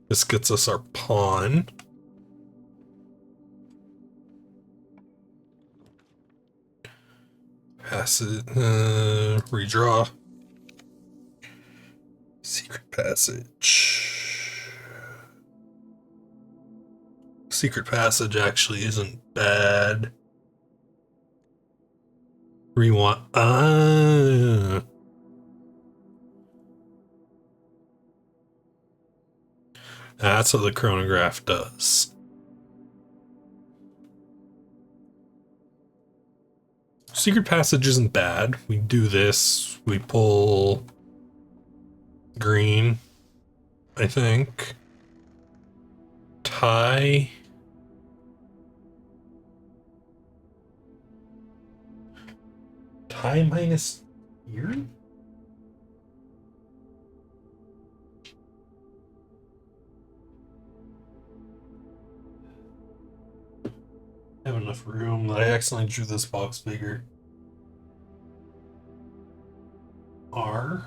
This gets us our pawn. Pass it. Redraw. Secret passage. Secret passage actually isn't bad. Rewind. That's what the chronograph does. Secret passage isn't bad. We do this. We pull green, I think. Tie. Tie minus here? I have enough room that I accidentally drew this box bigger. R.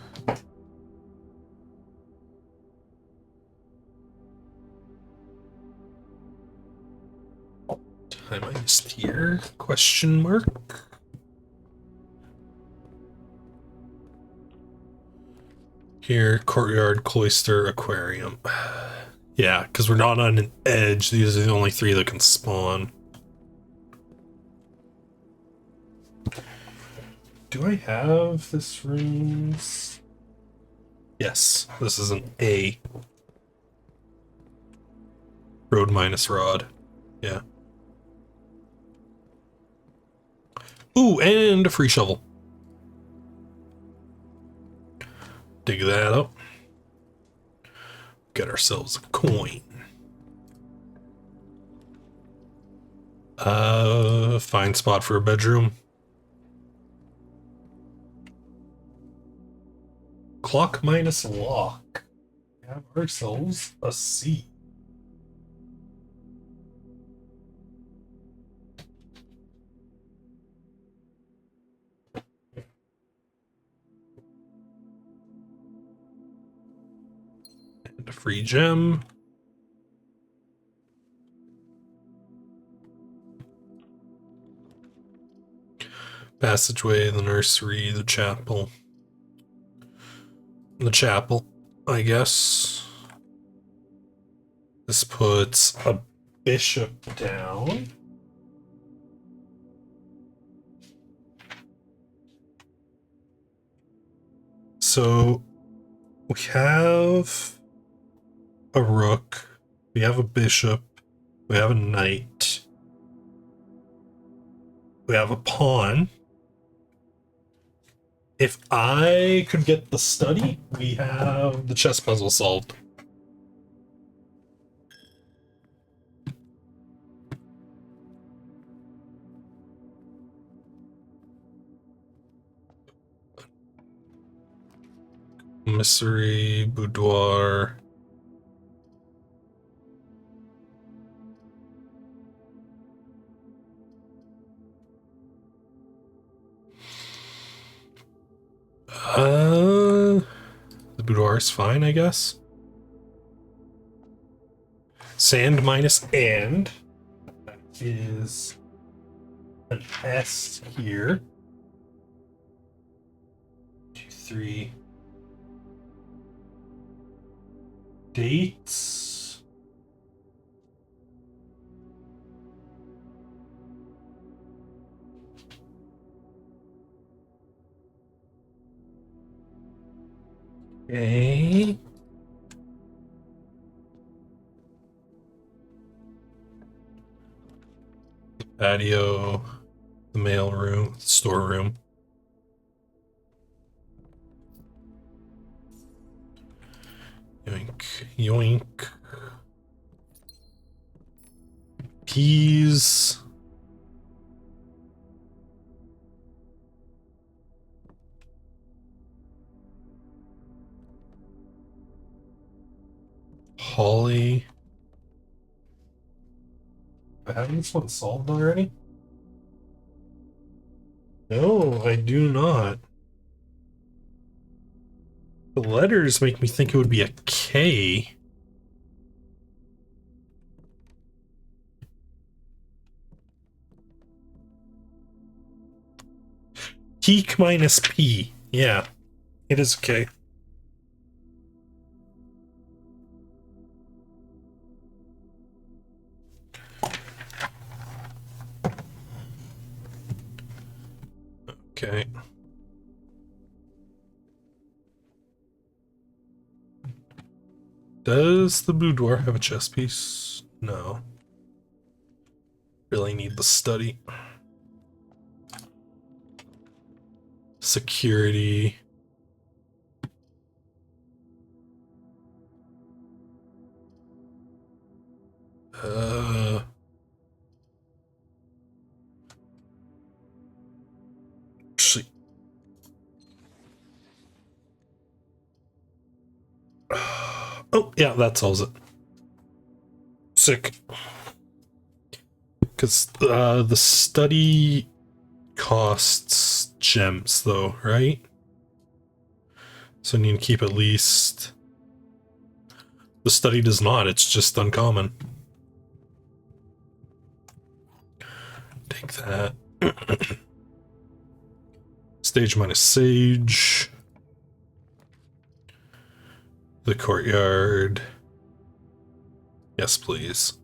Tie minus tier? Question mark? Here, courtyard, cloister, aquarium. Yeah, because we're not on an edge. These are the only three that can spawn. Do I have this room's? Yes, this is an A. Road minus rod. Yeah. Ooh, and a free shovel. Dig that up. Get ourselves a coin. Fine spot for a bedroom. Clock minus lock. We have ourselves a C. And a free gem. Passageway, the nursery, the chapel. The chapel, I guess. This puts a bishop down. So we have a rook, we have a bishop, we have a knight, we have a pawn. If I could get the study, we have the chess puzzle solved. Commissary, boudoir. The boudoir is fine, I guess. Sand minus and. That is an S here. 2, 3. Dates. Okay. Patio, the mail room, storeroom. Yoink, yoink. Peas. Holly. Haven't this one solved already? No, I do not. The letters make me think it would be a K. Geek minus P. Yeah, it is a K. Okay. Does the boudoir have a chess piece? No. Really need the study. Security. Actually. Oh, yeah, that solves it. Sick. Because the study costs gems, though, right? So I need to keep at least... The study does not, it's just uncommon. Take that. Stage minus sage. The courtyard. Yes, please.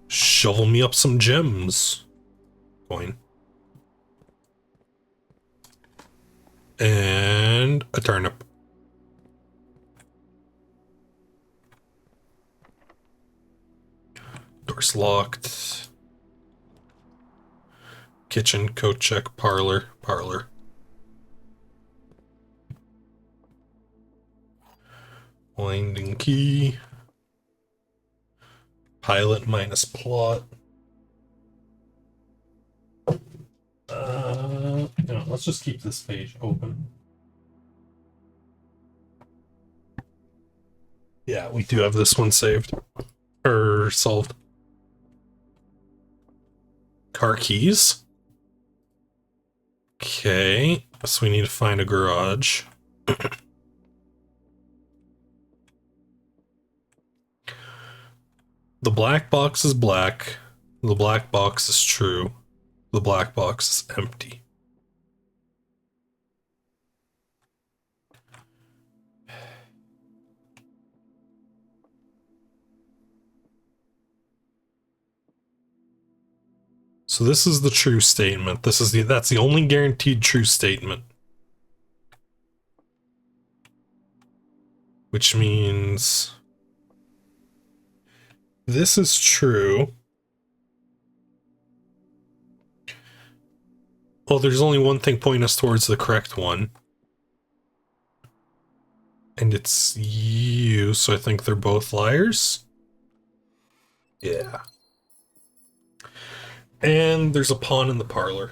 Shovel me up some gems. Coin. And a turnip. Door's locked. Kitchen, coat check, parlor, parlor. Winding key. Pilot minus plot. No, let's just keep this page open. Yeah, we do have this one saved. Or solved. Car keys. Okay, so we need to find a garage. The black box is black. The black box is true. The black box is empty. So this is the true statement. That's the only guaranteed true statement. Which means this is true. Well, there's only one thing pointing us towards the correct one. And it's you, so I think they're both liars. Yeah. And there's a pawn in the parlor.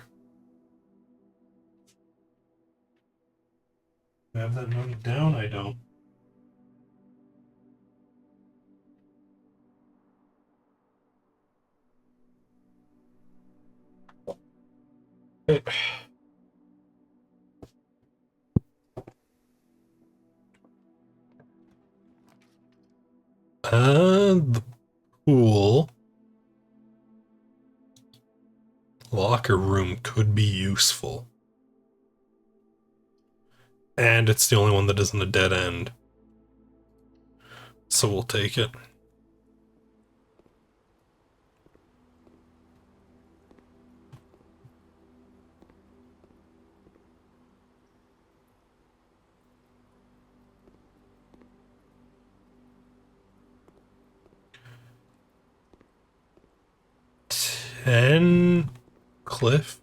Do I have that noted down? I don't. The pool. Locker room could be useful. And it's the only one that isn't a dead end. So we'll take it. And Cliff.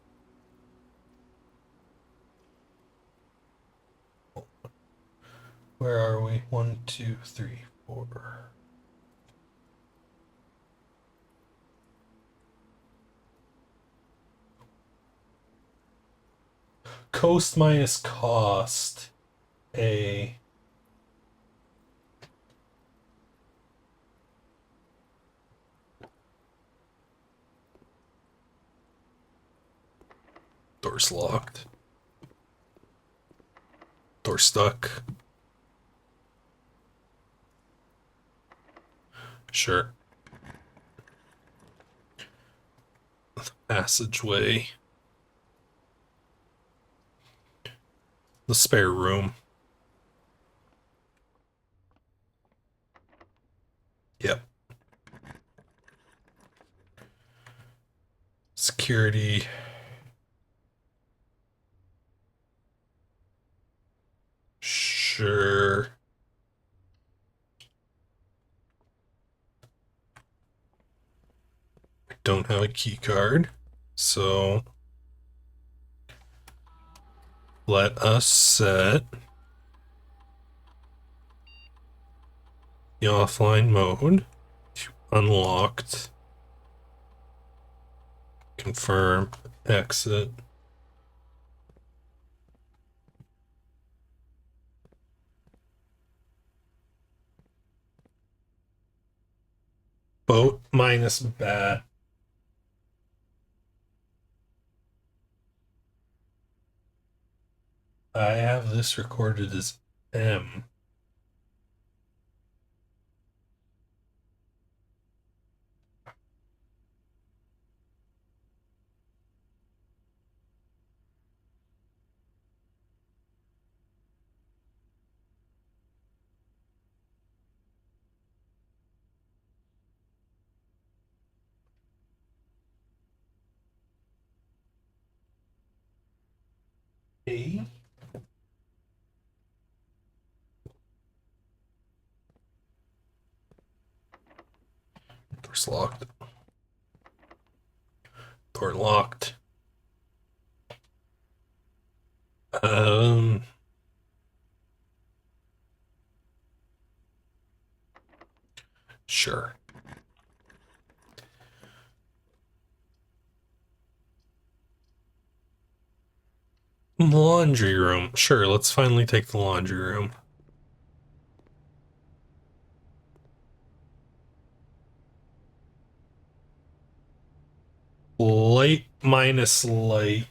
Where are we? 1, 2, 3, 4. Coast minus cost. A. Door's locked. Door stuck. Sure. The passageway. The spare room. Yep. Security. Sure. I don't have a key card, so let us set the offline mode to unlocked. Confirm, exit. Boat minus bat. I have this recorded as M. A. Door's locked. Door locked. Sure. Laundry room. Sure, let's finally take the laundry room. Light minus light.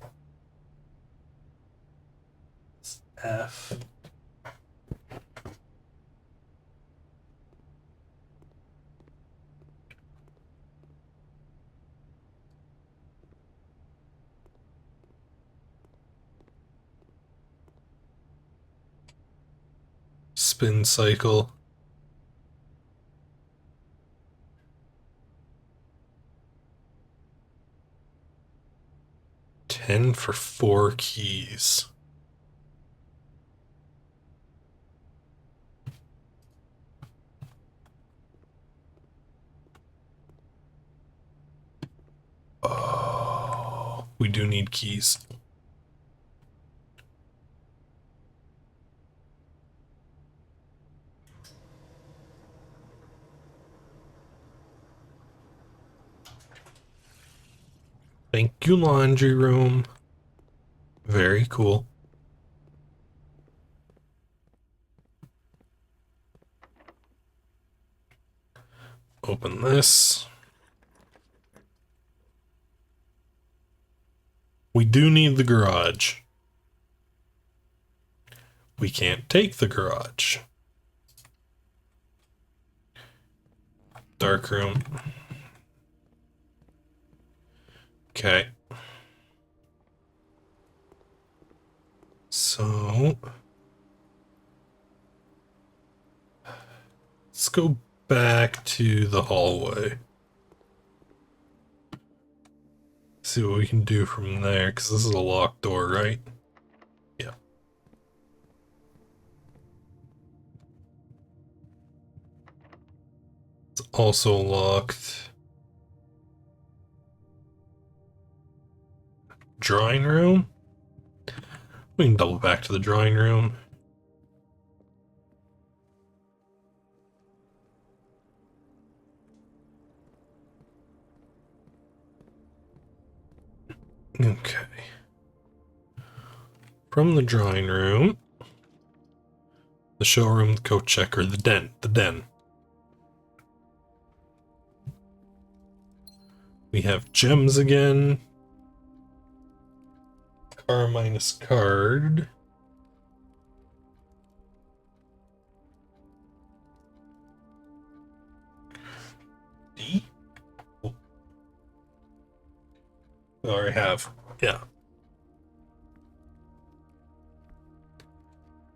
F. Spin cycle. $10 for 4 keys. Oh, we do need keys. Thank you, laundry room. Very cool. Open this. We do need the garage. We can't take the garage. Dark room. Okay. So let's go back to the hallway. See what we can do from there, because this is a locked door, right? Yeah. It's also locked. Drawing room? We can double back to the drawing room. Okay. From the drawing room, the showroom, the coat checker, the den. We have gems again. Car minus card. D? Oh. We already have. Yeah.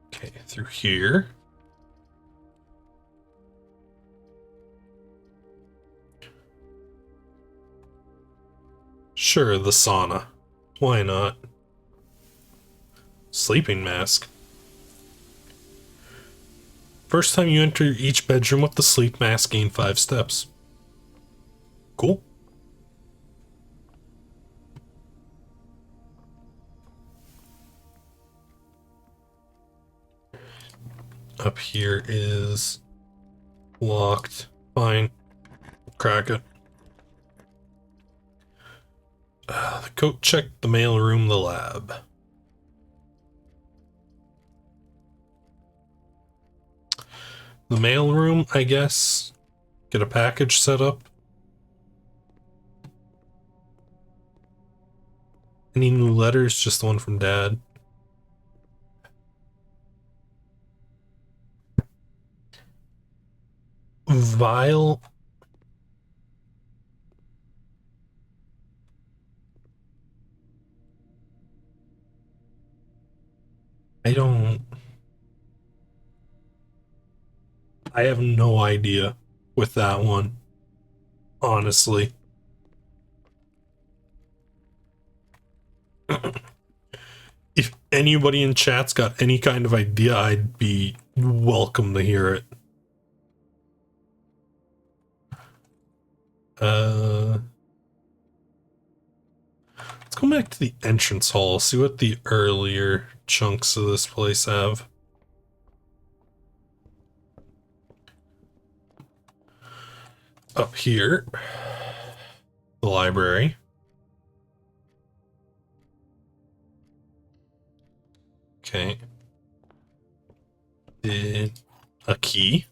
Okay, through here. Sure, the sauna. Why not? Sleeping mask. First time you enter each bedroom with the sleep mask, gain 5 steps. Cool. Up here is locked. Fine. Crack it. The coat check, the mail room, the lab. The mail room, I guess. Get a package set up. Any new letters? Just the one from Dad. Vial. I have no idea with that one. Honestly. If anybody in chat's got any kind of idea, I'd be welcome to hear it. Let's go back to the entrance hall, see what the earlier chunks of this place have. Up here, the library. Okay. A key.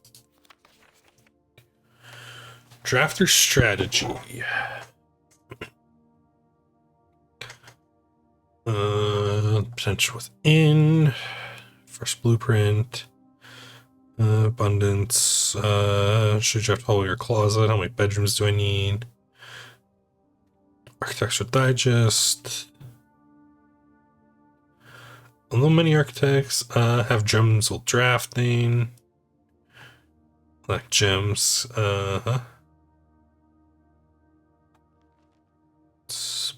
Drafter strategy. Potential within. First blueprint. Abundance. Should draft all your closet. How many bedrooms do I need? Architectural Digest. Although many architects have gems while drafting. Like gems.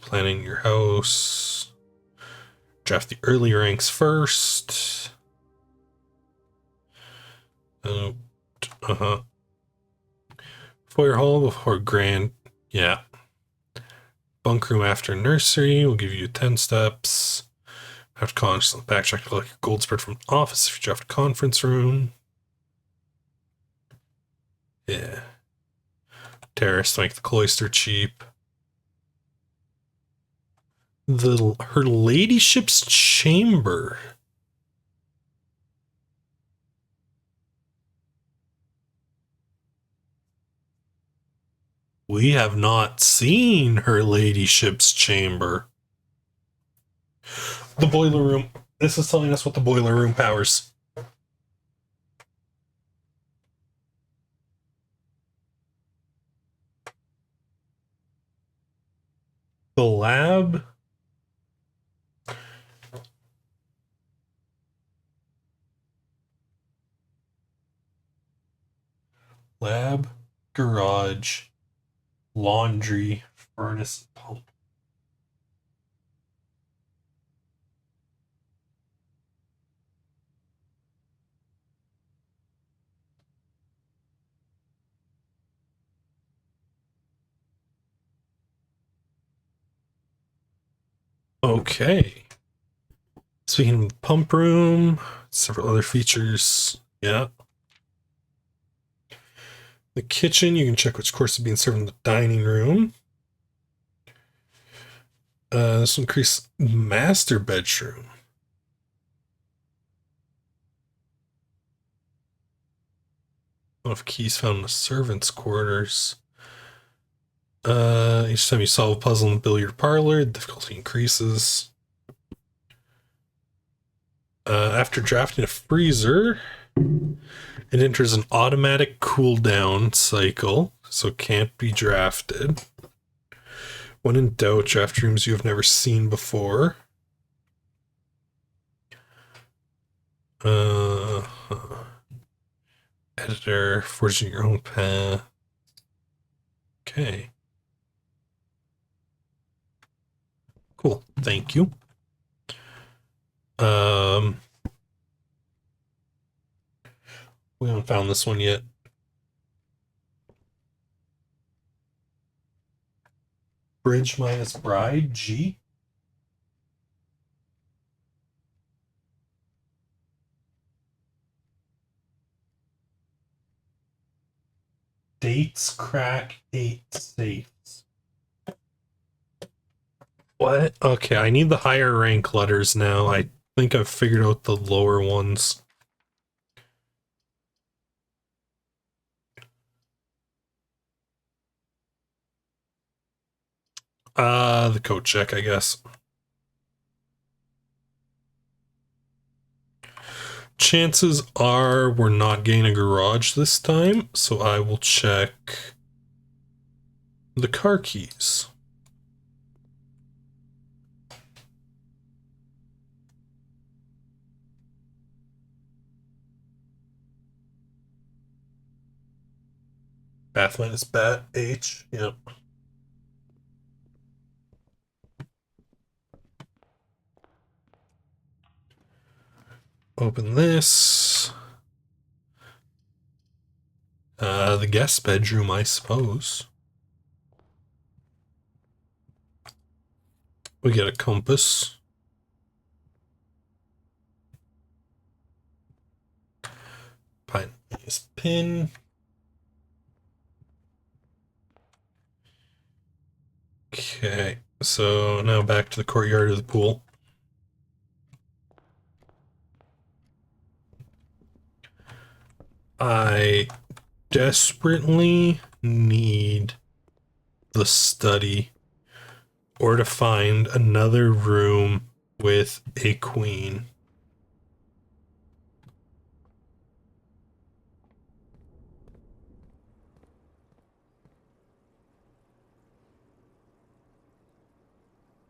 Planning your house. Draft the early ranks first. Foyer hall before grand. Yeah. Bunk room after nursery will give you 10 steps. Have to constantly backtrack to like your gold spread from office if you draft a conference room. Yeah. Terrace to make the cloister cheap. Her ladyship's chamber. We have not seen her ladyship's chamber. The boiler room. This is telling us what the boiler room powers. The lab. Lab, garage, laundry, furnace, pump. Okay. Speaking of the pump room, several other features. Yeah. The kitchen, you can check which course is being served in the dining room. This will increase master bedroom. Of keys found in the servants' quarters. Each time you solve a puzzle in the billiard parlor, the difficulty increases. After drafting a freezer, it enters an automatic cooldown cycle, so it can't be drafted. When in doubt, draft rooms you have never seen before. Editor, forging your own path. Okay. Cool. Thank you. We haven't found this one yet. Bridge minus bride, G. Dates crack 8 safes. What? Okay, I need the higher rank letters now. I think I've figured out the lower ones. The code check, I guess. Chances are we're not getting a garage this time, so I will check the car keys. Bath minus bat, H, yep. Open this. The guest bedroom, I suppose. We get a compass. Pin. Okay, so now back to the courtyard of the pool. I desperately need the study or to find another room with a queen.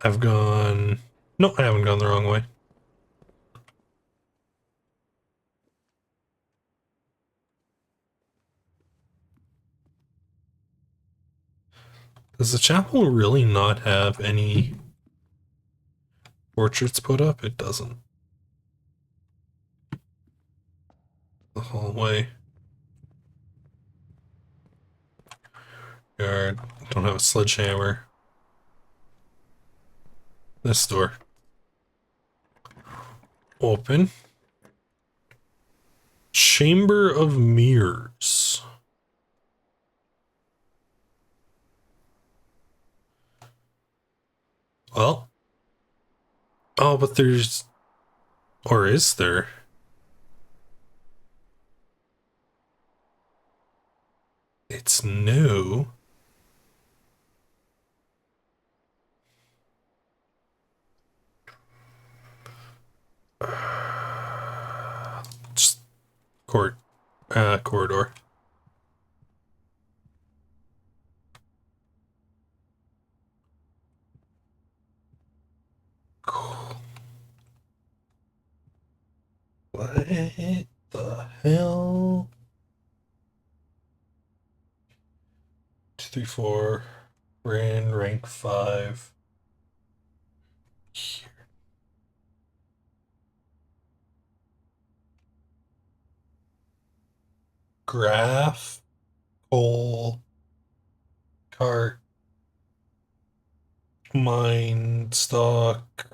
I've gone... No, I haven't gone the wrong way. Does the chapel really not have any portraits put up? It doesn't. The hallway. Yard. Don't have a sledgehammer. This door. Open. Chamber of Mirrors. Well. Oh, but there's... Or is there? It's new. Just corridor. Cool. What the hell? 2, 3, 4. Brand rank 5. Here. Graph. Coal. Cart. Mine. Stock.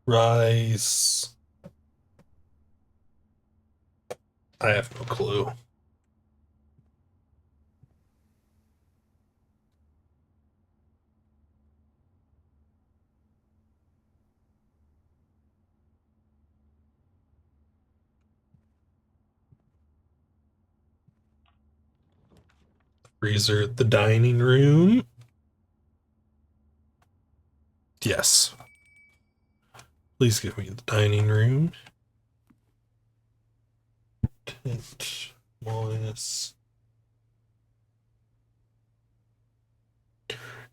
Rice. I have no clue. Freezer, the dining room. Yes. Please give me the dining room. Tent minus.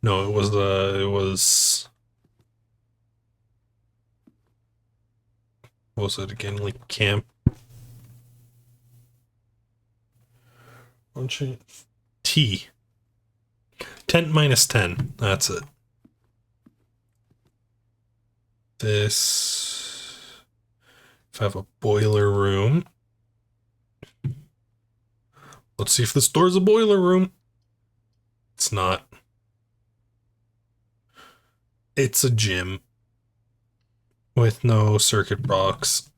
No, it was what was it again? Like camp. T. Tent minus 10. That's it. This If I have a boiler room. Let's see if this door's a boiler room. It's not. It's a gym with no circuit box.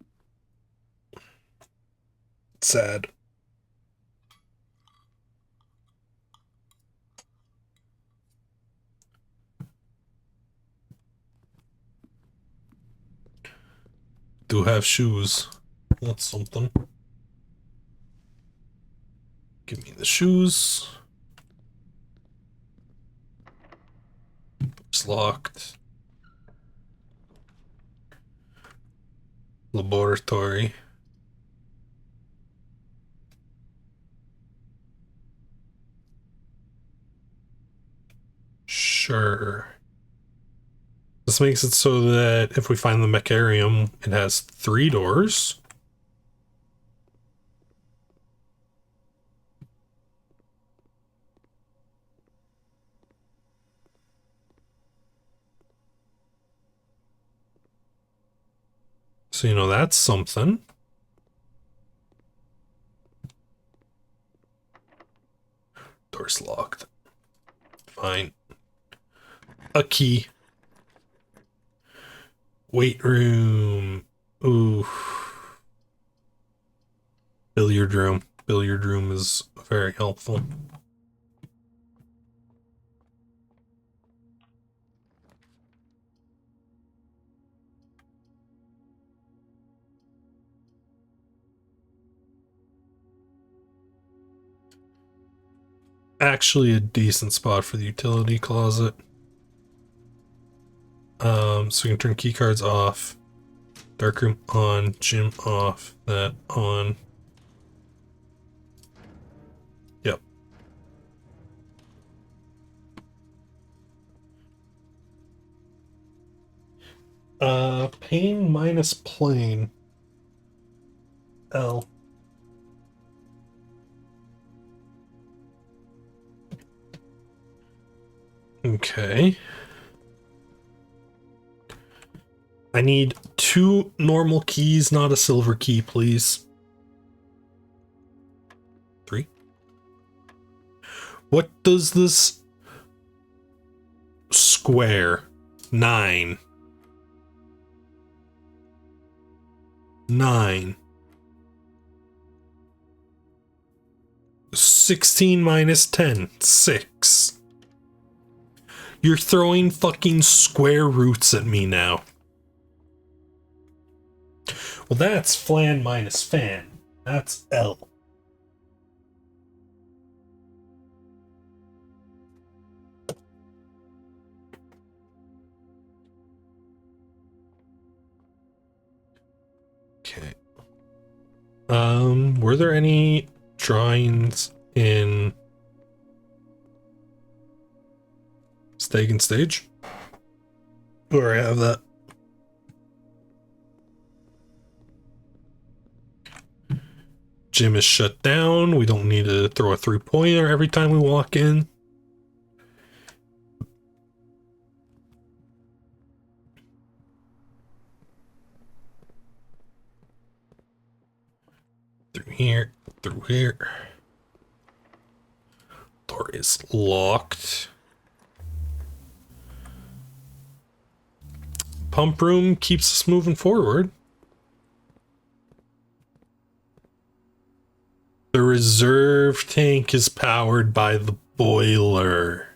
Sad. Do have shoes. That's something. Give me the shoes. It's locked. Laboratory. Sure. This makes it so that if we find the mecharium, it has 3 doors. So, you know, that's something. Door's locked. Fine. A key. Weight room. Ooh. Billiard room. Billiard room is very helpful. Actually a decent spot for the utility closet. So we can turn key cards off. Darkroom on, gym off, that on. Yep. Pain minus plane. L. Okay. I need 2 normal keys, not a silver key, please. 3. What does this square? 9. 9. 16 minus 10. 6. You're throwing fucking square roots at me now. Well, that's flan minus fan. That's L. Okay. Were there any drawings in Stag and Stage? Or I have that. Gym is shut down. We don't need to throw a 3-pointer every time we walk in. Through here, through here. Door is locked. Pump room keeps us moving forward. The reserve tank is powered by the boiler.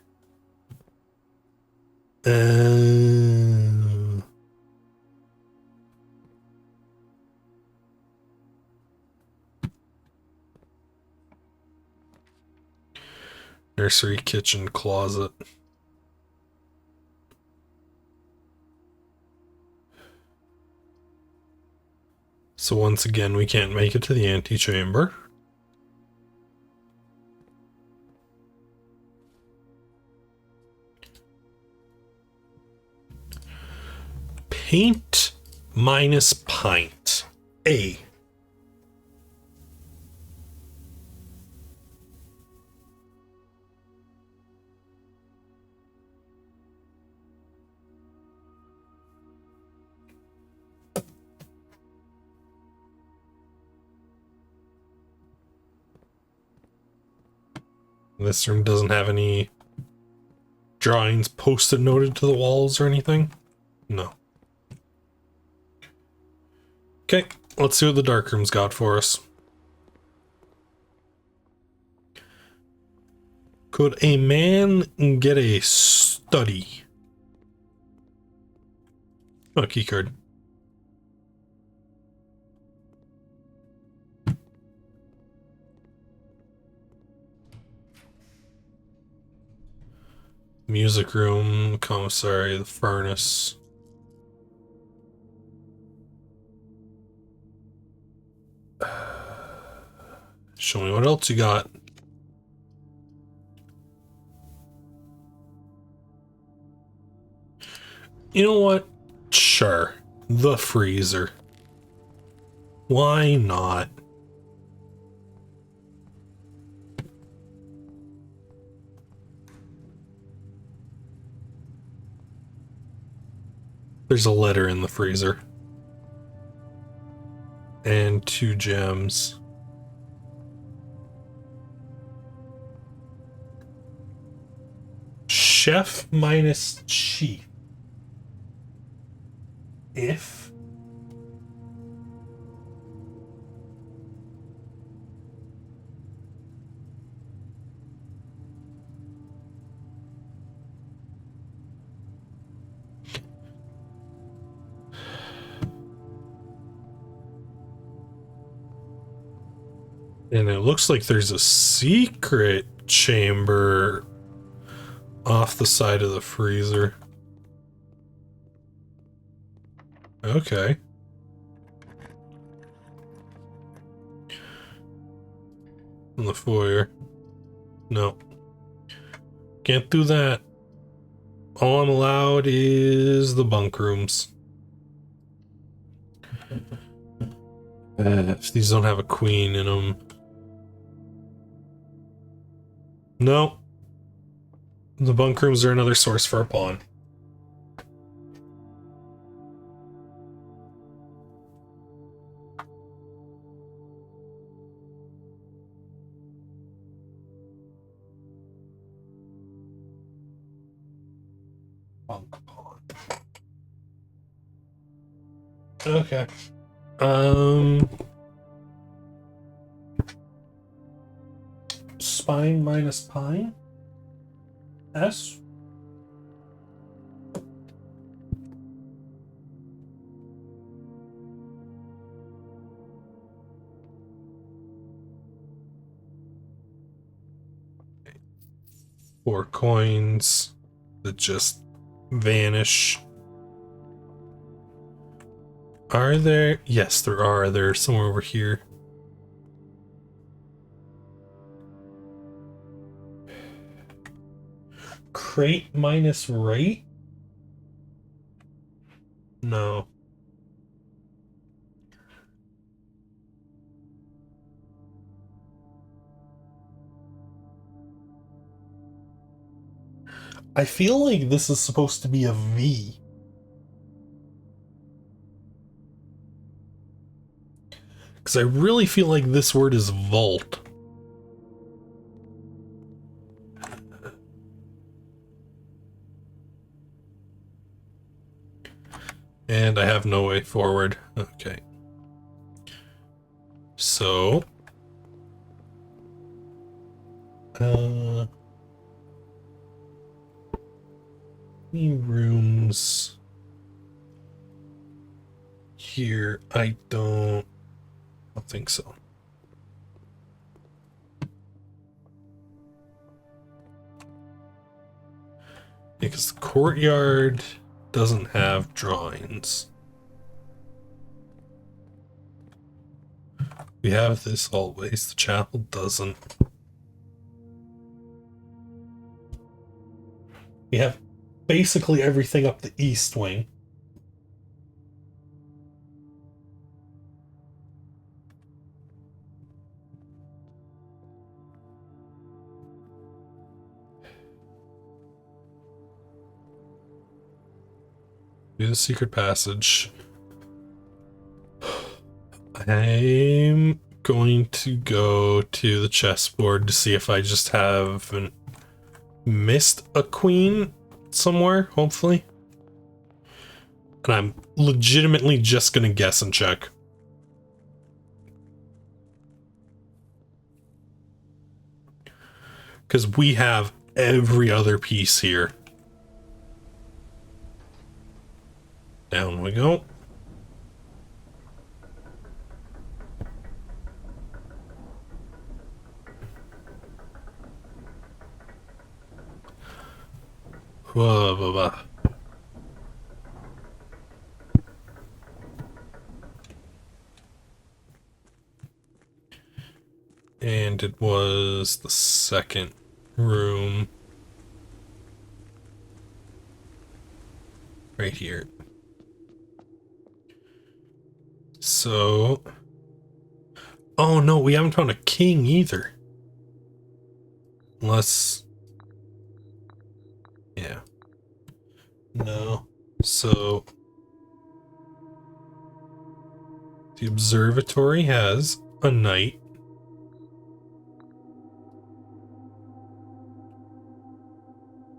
Nursery, kitchen, closet. So once again, we can't make it to the antechamber. Paint minus pint. A. This room doesn't have any drawings posted noted to the walls or anything? No. Okay, let's see what the dark room's got for us. Could a man get a study? Oh, key card. Music room, commissary, the furnace. Show me what else you got. You know what? Sure. The freezer. Why not? There's a letter in the freezer. And 2 gems. Chef minus chief. If and it looks like there's a secret chamber off the side of the freezer. Okay. In the foyer. No. Can't do that. All I'm allowed is the bunk rooms. If these don't have a queen in them. No. The bunk rooms are another source for a pawn. Bunk pawn. Okay. Spine minus pine? S? Four coins that just vanish. Are there? Yes, there are. They're somewhere over here. Crate minus rate? No. I feel like this is supposed to be a V. Because I really feel like this word is vault. And I have no way forward. Okay. So... any rooms here? I don't think so. Because the courtyard doesn't have drawings. We have this always, the chapel doesn't. We have basically everything up the east wing. Do the secret passage. I'm going to go to the chessboard to see if I just haven't missed a queen somewhere, hopefully. And I'm legitimately just gonna guess and check. Because we have every other piece here. Down we go. Whoa, blah, blah. And it was the second room. Right here. So... Oh no, we haven't found a king either. Unless... Yeah. No. So... The observatory has a knight.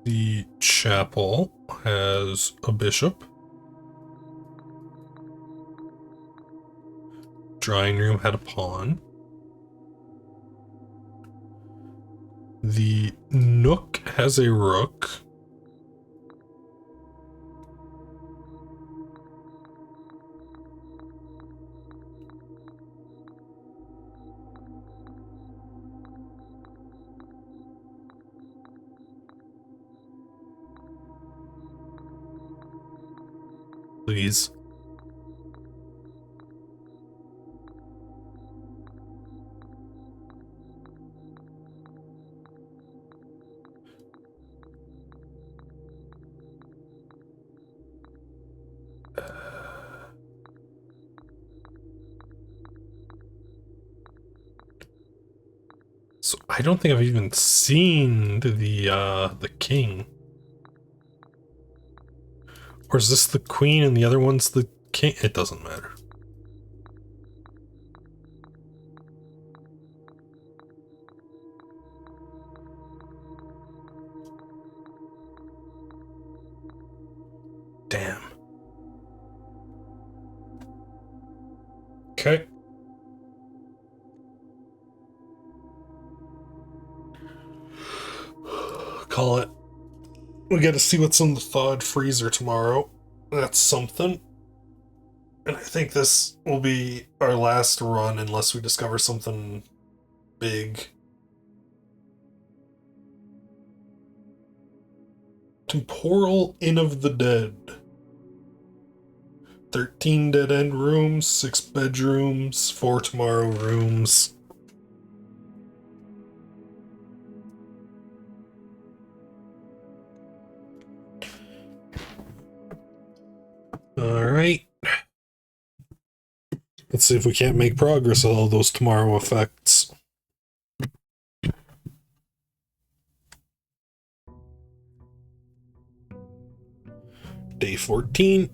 The chapel has a bishop. Drawing room had a pawn. The nook has a rook. Please. So I don't think I've even seen the king. Or is this the queen and the other one's the king? It doesn't matter. Damn. Okay. Call it. We gotta see what's in the thawed freezer tomorrow. That's something. And I think this will be our last run unless we discover something big. Temporal Inn of the Dead. 13 dead-end rooms, 6 bedrooms, 4 tomorrow rooms. Alright. Let's see if we can't make progress on all those tomorrow effects. Day 14.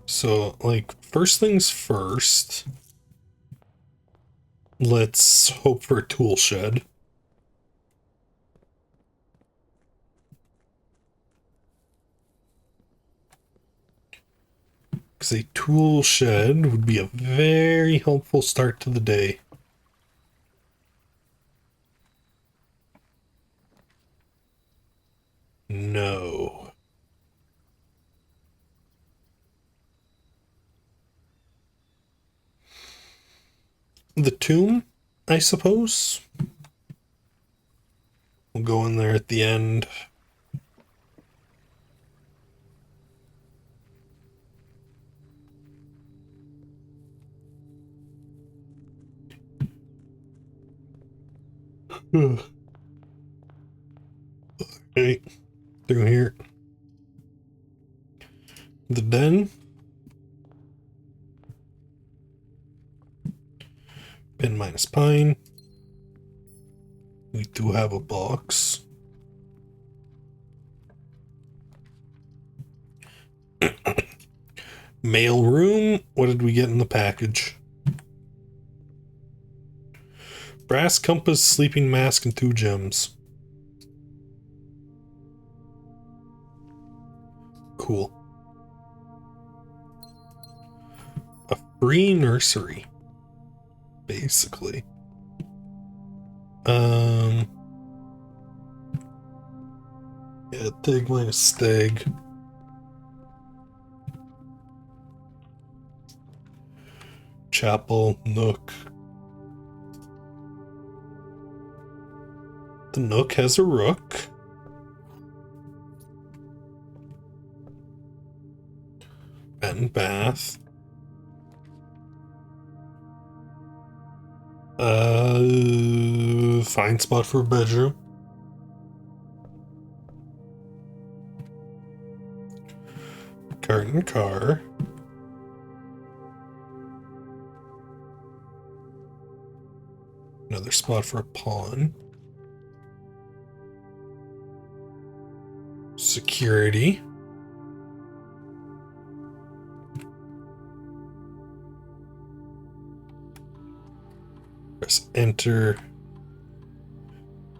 So, like, first things first, let's hope for a tool shed. Because a tool shed would be a very helpful start to the day. No. The tomb, I suppose? We'll go in there at the end. Okay, through here. The den. Pin minus pine. We do have a box. Mail room. What did we get in the package? Brass compass, sleeping mask, and 2 gems. Cool. A free nursery. Basically. Yeah, dig minus stag. Chapel, nook. The nook has a rook. Bed and bath. Fine spot for a bedroom. Garden car. Another spot for a pawn. Security. Press enter.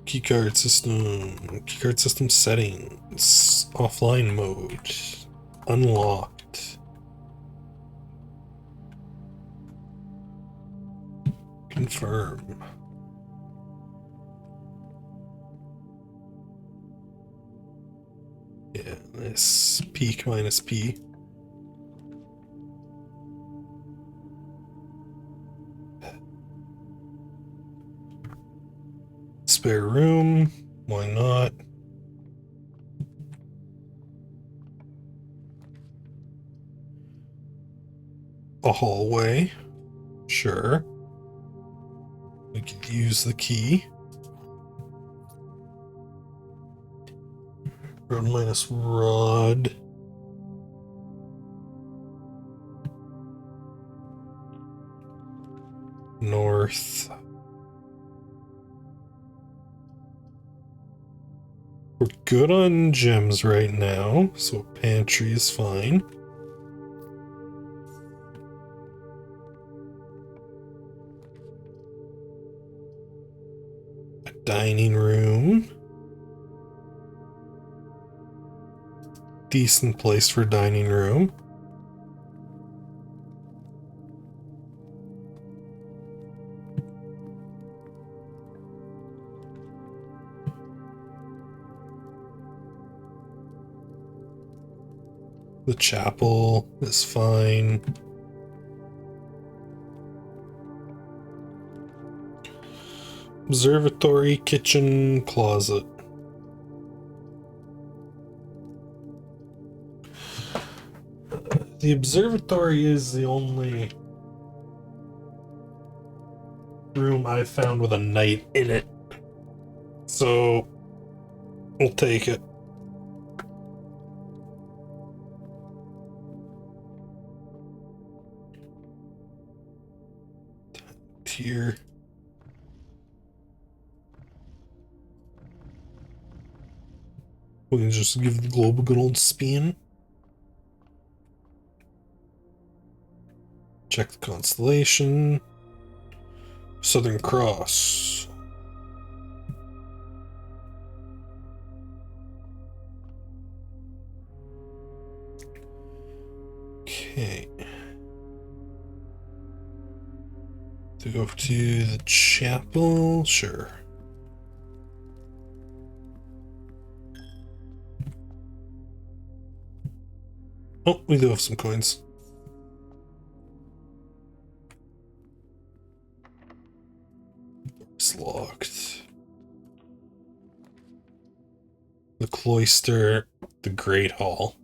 Keycard system. Keycard system settings. Offline mode. Unlocked. Confirm. Yeah, this peak minus P. Spare room. Why not? A hallway. Sure. We could use the key. Rod minus rod. North. We're good on gems right now, so pantry is fine. A dining room. Decent place for dining room. The chapel is fine. Observatory, kitchen, closet. The observatory is the only room I've found with a knight in it. So, we'll take it. Tier. We can just give the globe a good old spin. Check the constellation. Southern Cross. Okay. To go to the chapel, sure. Oh, we do have some coins. It's locked. The cloister, the Great Hall.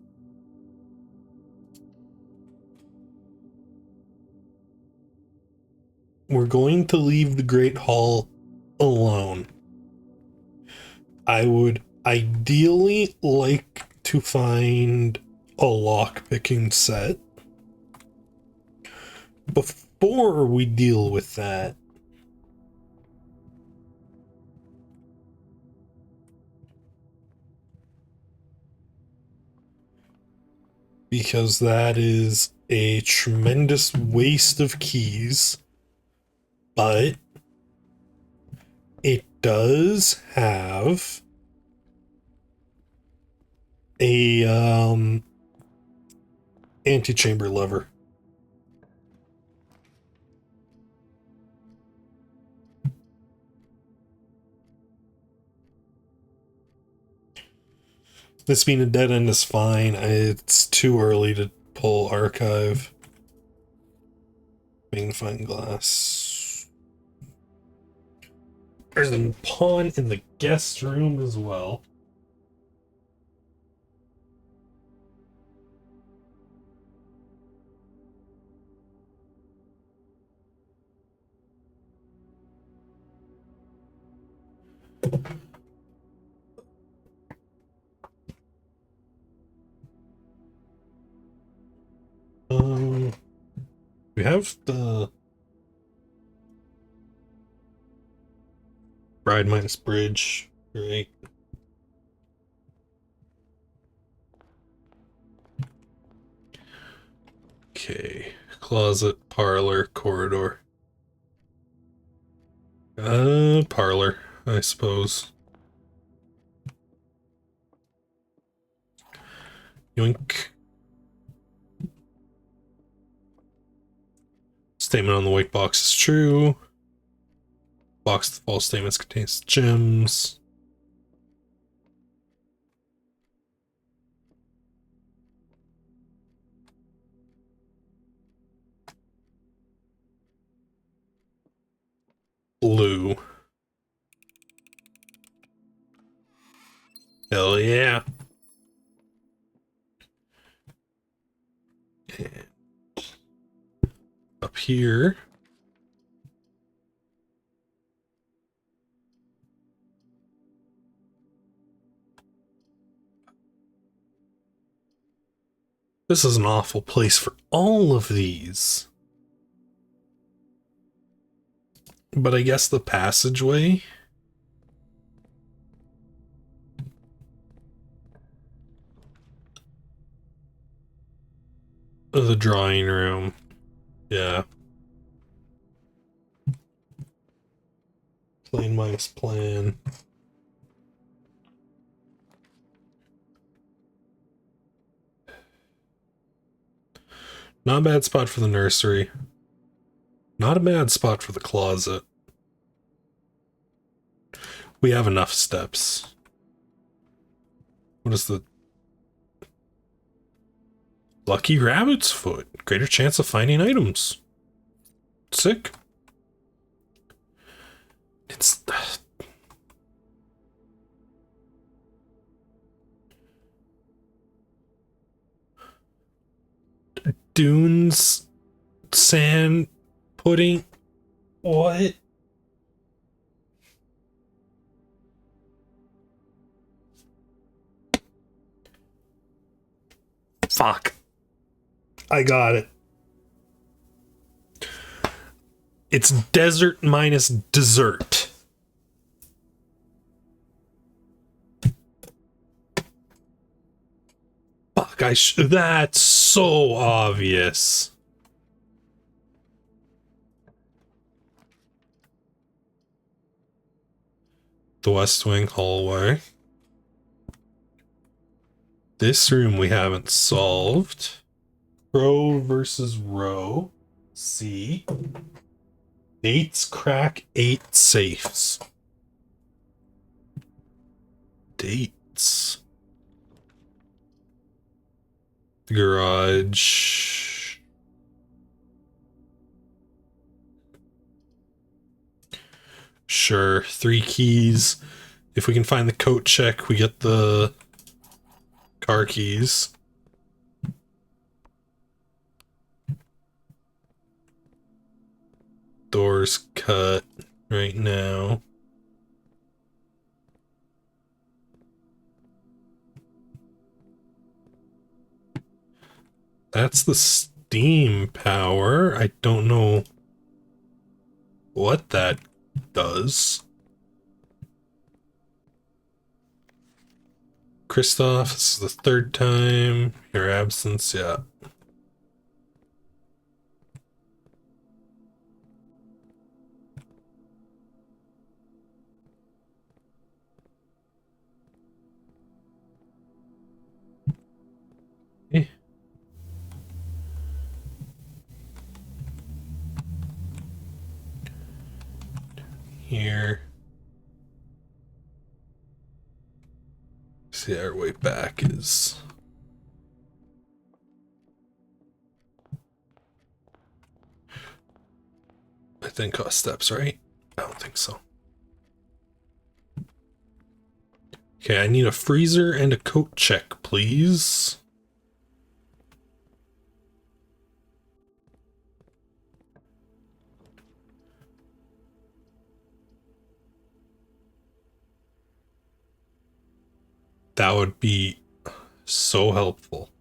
We're going to leave the Great Hall alone. I would ideally like to find a lock-picking set before we deal with that. Because that is a tremendous waste of keys, but it does have a antechamber lever. This being a dead end is fine. It's too early to pull archive. Magnifying glass. There's a pawn in the guest room as well. We have the bride minus bridge, right? Okay, closet, parlor, corridor. Parlor, I suppose. Yoink. Statement on the white box is true. Box of false statements contains gems. Blue. Hell yeah. And up here. This is an awful place for all of these. But I guess the passageway. The drawing room. Yeah. Plane minus plan. Not a bad spot for the nursery. Not a bad spot for the closet. We have enough steps. What is the... Lucky rabbit's foot. Greater chance of finding items. Sick. It's... Dunes, sand, pudding. What? Fuck. I got it. It's desert minus dessert. Fuck, that's so obvious. The West Wing hallway. This room we haven't solved. Row versus row. C. Dates crack 8 safes. Dates. The garage. Sure, 3 keys. If we can find the coat check, we get the car keys. Doors cut right now. That's the steam power. I don't know what that does. Christoph, this is the 3rd time. Your absence, yeah. here. See, our way back is... I think cost steps, right? I don't think so. Okay, I need a freezer and a coat check, please. That would be so helpful.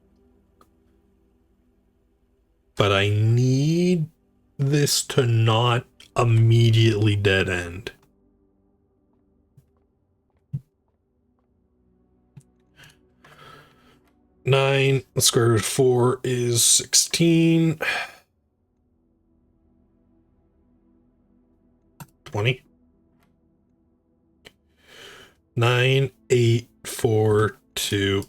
But I need this to not immediately dead end. Nine, the square root of 4 is 16. 20. 9, 8, 4, 2.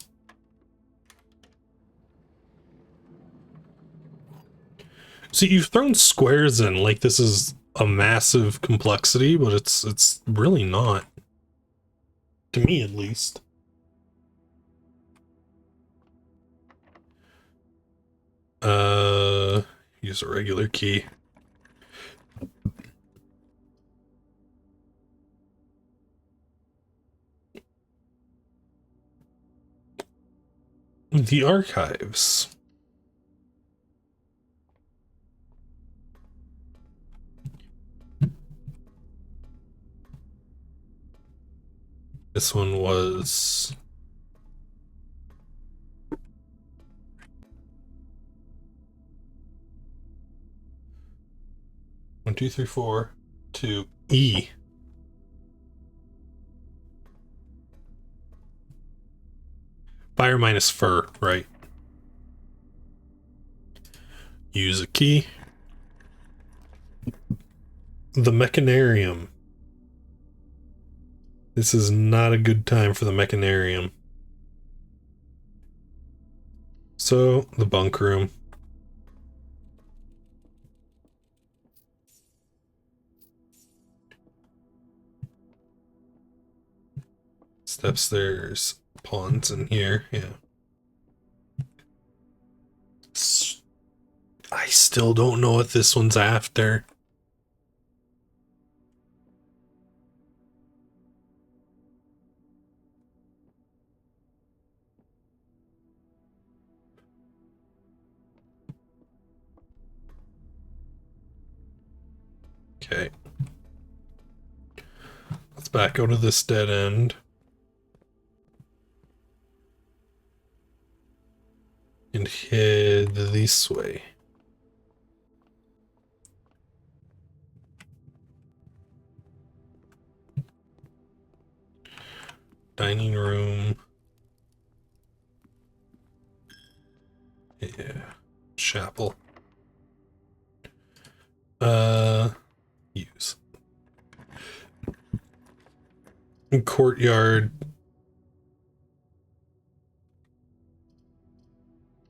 See, you've thrown squares in like this is a massive complexity, but it's really not. To me, at least. Use a regular key. The archives. This one was... One, two, three, four, two, E. Fire minus fur, right. Use a key. The mechanarium. This is not a good time for the mechanarium. So, the bunk room. Steps, there's pawns in here, yeah. I still don't know what this one's after. Okay. Let's back out of this dead end. And head this way. Dining room. Yeah. Chapel. Use. Courtyard.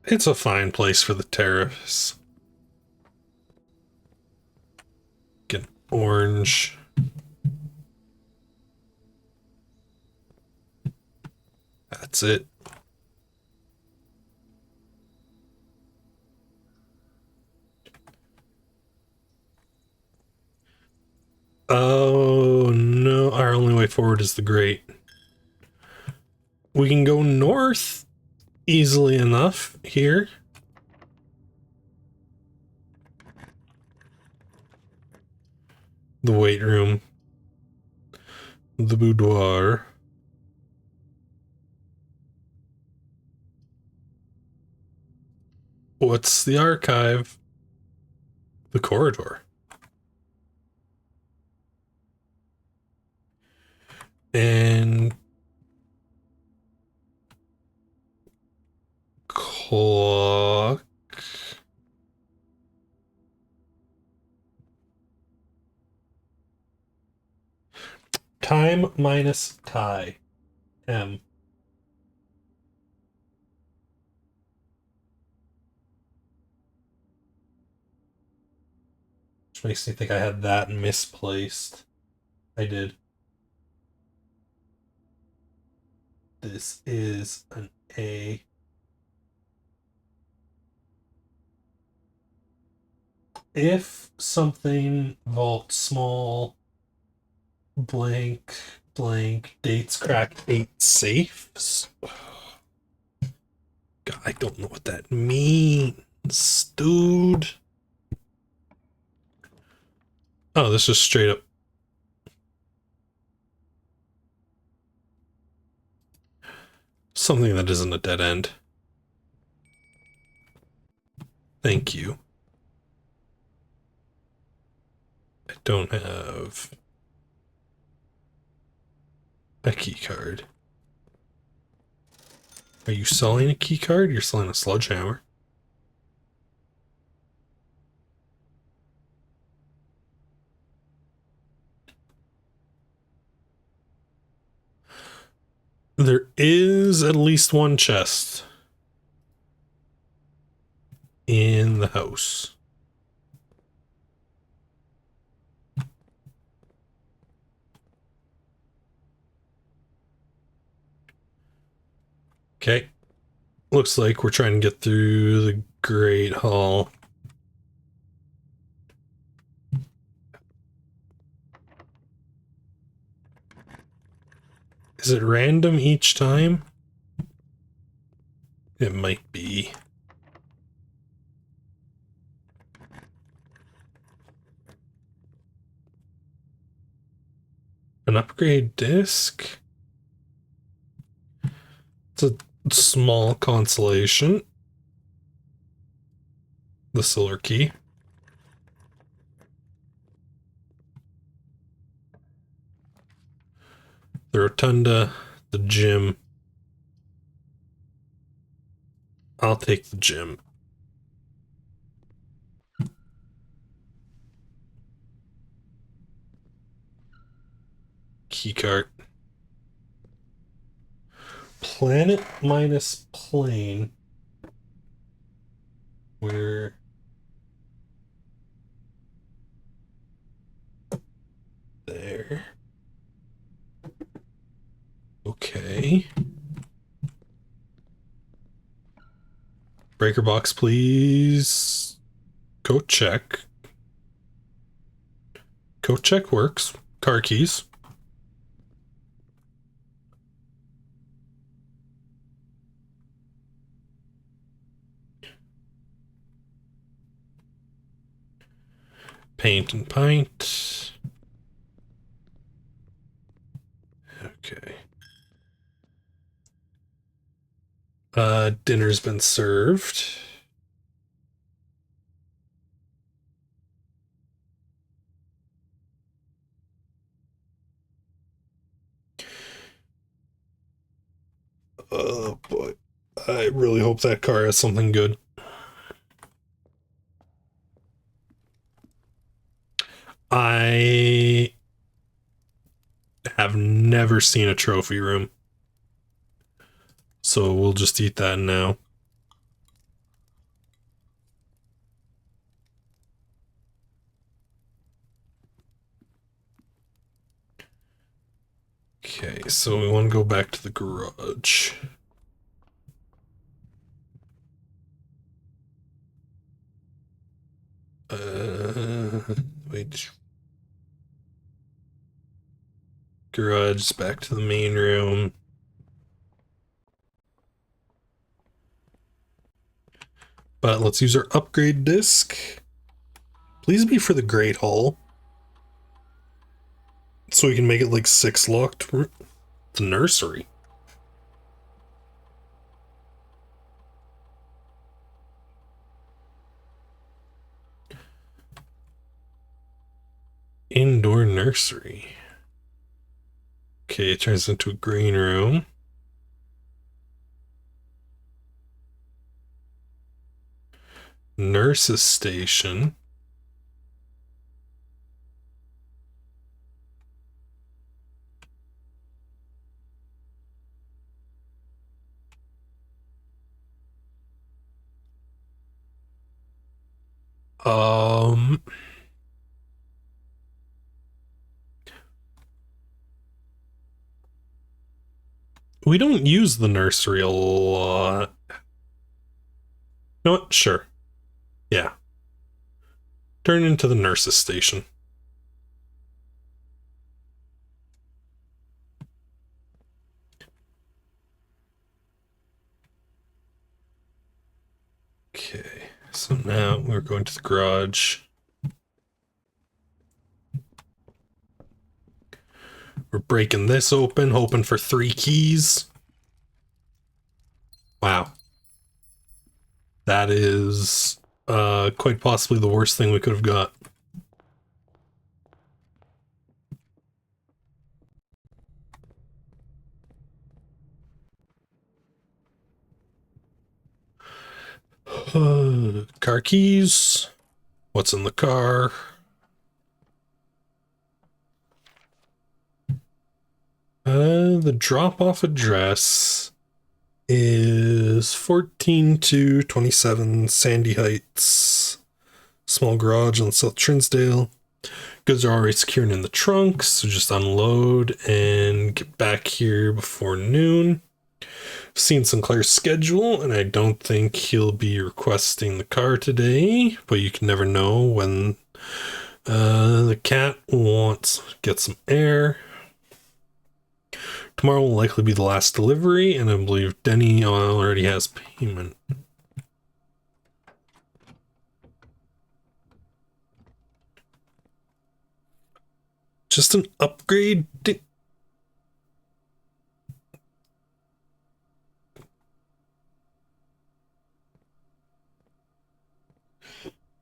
It's a fine place for the terrace. Get orange. That's it. Oh no, our only way forward is the grate. We can go north easily enough here. The weight room. The boudoir. What's the archive? The corridor. And clock. Time minus tie. M. Which makes me think I had that misplaced. I did. This is an A. If something vault small blank blank dates crack 8 safes. God, I don't know what that means, dude. Oh, this is straight up. Something that isn't a dead end. Thank you. I don't have a key card. Are you selling a key card? You're selling a sledgehammer. There is at least one chest in the house. Okay. Looks like we're trying to get through the Great Hall. Is it random each time? It might be. An upgrade disc? It's a small consolation. The solar key. The rotunda, the gym. I'll take the gym. Keycard. Planet minus plane. Where? There. Okay. Breaker box, please. Code check. Code check works. Car keys. Paint and pint. Okay. Dinner's been served. Oh boy. I really hope that car has something good. I have never seen a trophy room. So we'll just eat that now. Okay, so we want to go back to the garage. Wait. Garage, back to the main room. But let's use our upgrade disc. Please be for the Great Hall. So we can make it like 6 locked. The nursery. Indoor nursery. Okay, it turns into a green room. Nurse's station. Um, We don't use the nursery a lot. You know what? Sure. Yeah. Turn into the nurse's station. Okay, so now we're going to the garage. We're breaking this open, hoping for 3 keys. Wow. That is quite possibly the worst thing we could have got. Car keys. What's in the car? The drop-off address is 14227 Sandy Heights. Small garage on South Trinsdale. Goods are already secured in the trunk, so just unload and get back here before noon. Seen Sinclair's schedule, and I don't think he'll be requesting the car today, but you can never know when the cat wants to get some air. Tomorrow will likely be the last delivery, and I believe Denny already has payment. Just an upgrade.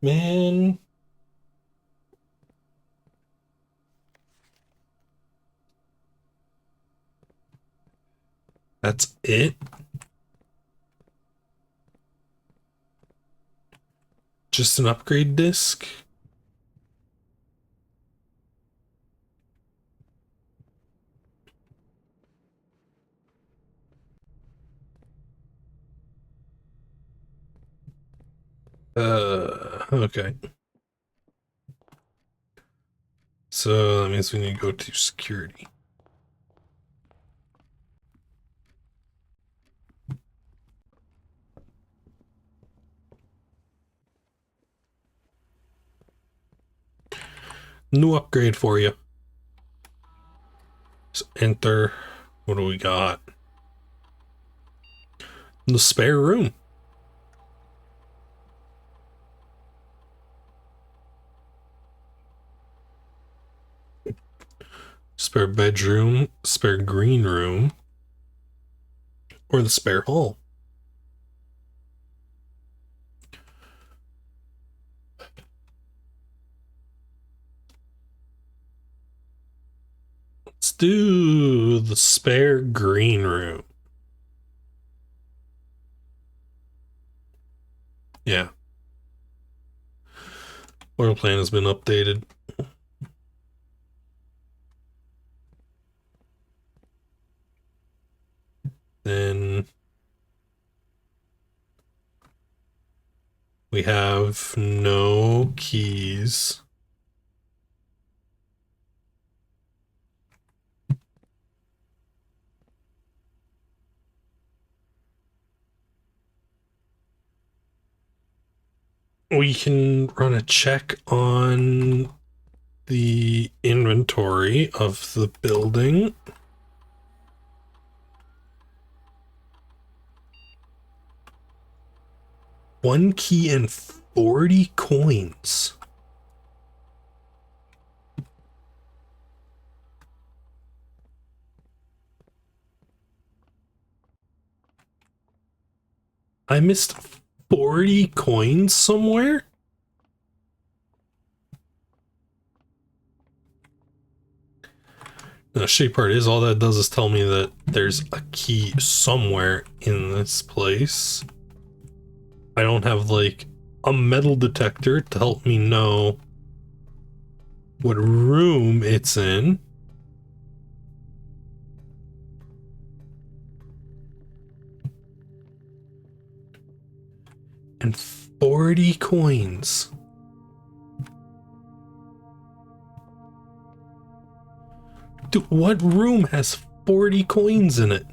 Man. That's it? Just an upgrade disc? Okay. So that means we need to go to security. New upgrade for you. So enter. What do we got? The spare room. Spare bedroom, spare green room, or the spare hall. Let's do the spare green room. Yeah. Oil plan has been updated. Then we have no keys. We can run a check on the inventory of the building. One key and 40 coins. I missed 40 coins somewhere? The shitty part is all that does is tell me that there's a key somewhere in this place. I don't have like a metal detector to help me know what room it's in. And 40 coins. Dude, what room has 40 coins in it?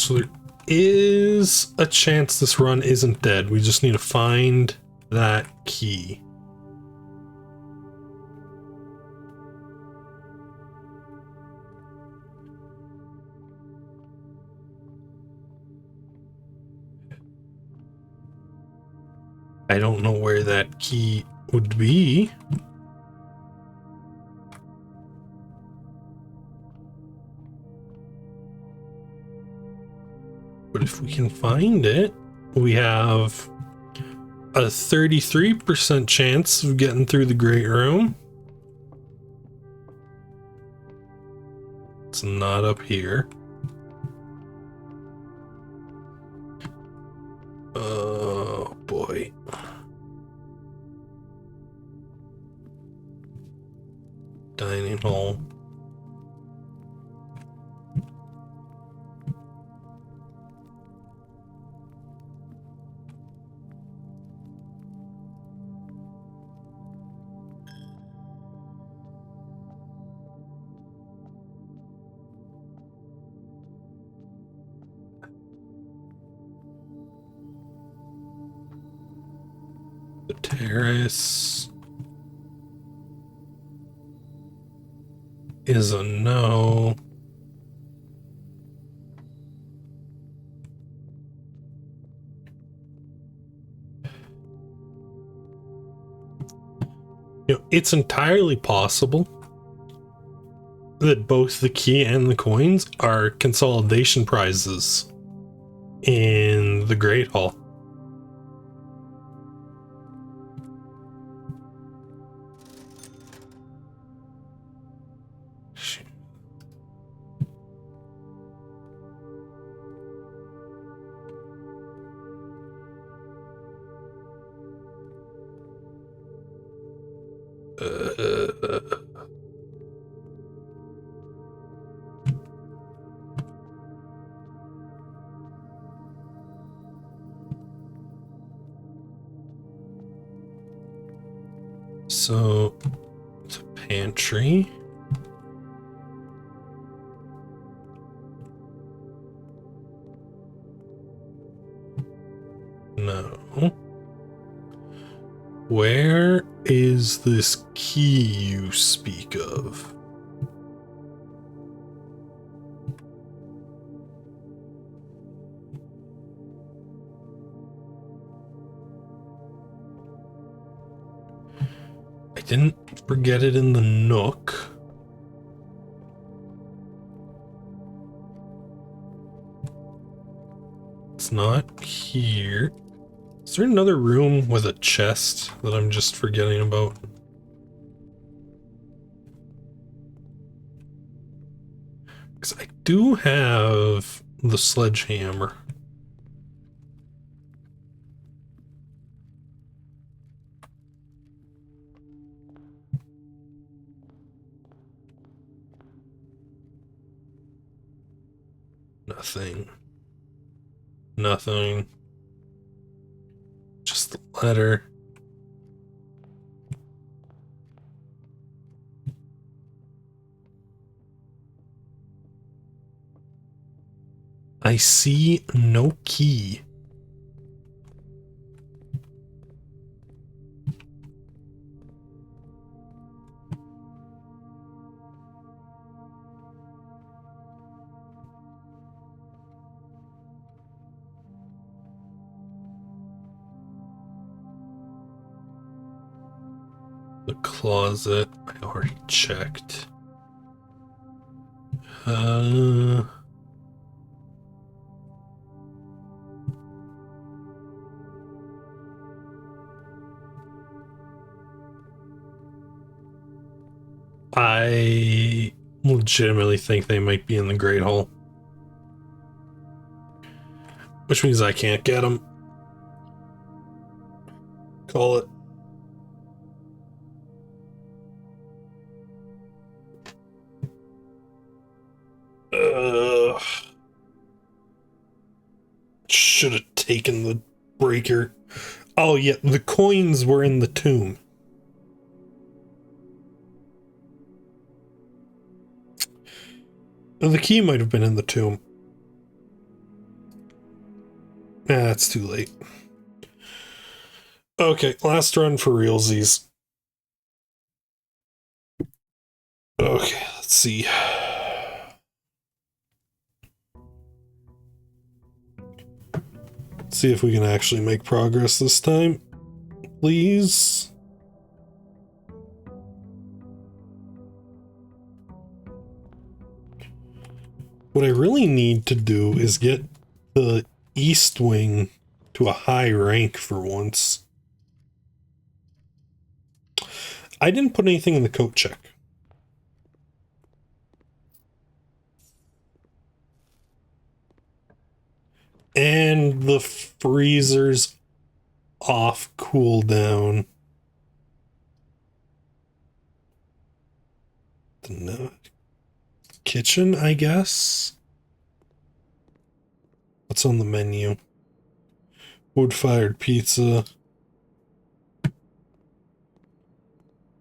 So there is a chance this run isn't dead. We just need to find that key. I don't know where that key would be. But if we can find it, we have a 33% chance of getting through the Great Room. It's not up here. Oh boy. Dining hall. The terrace is a no. You know, it's entirely possible that both the key and the coins are consolidation prizes in the Great Hall. So, it's a pantry. No. Where is this key you speak of? I didn't forget it in the nook. It's not here. Is there another room with a chest that I'm just forgetting about? Because I do have the sledgehammer. Nothing. Nothing. Just the letter. I see no key. The closet, I already checked. I legitimately think they might be in the Great Hall. Which means I can't get them. Call it. Should have taken the breaker. Oh yeah, the coins were in the tomb. The key might have been in the tomb. It's too late. Okay, last run for realsies. Okay, let's see. Let's see if we can actually make progress this time. Please. What I really need to do is get the East Wing to a high rank for once. I didn't put anything in the coat check. And the freezer's off cooldown. The kitchen, I guess? What's on the menu? Wood-fired pizza.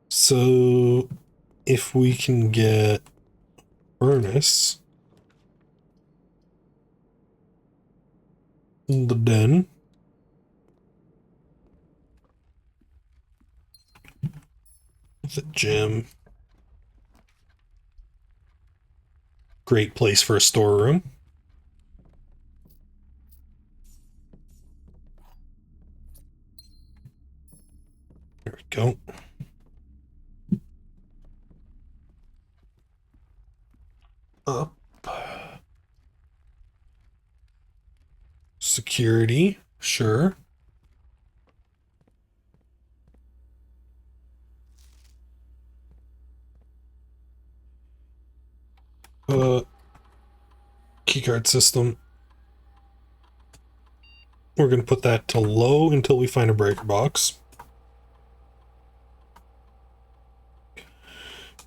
So, if we can get furnace in the den. The gym. Great place for a storeroom. There we go. Up. Security, sure. Keycard system. We're going to put that to low until we find a breaker box.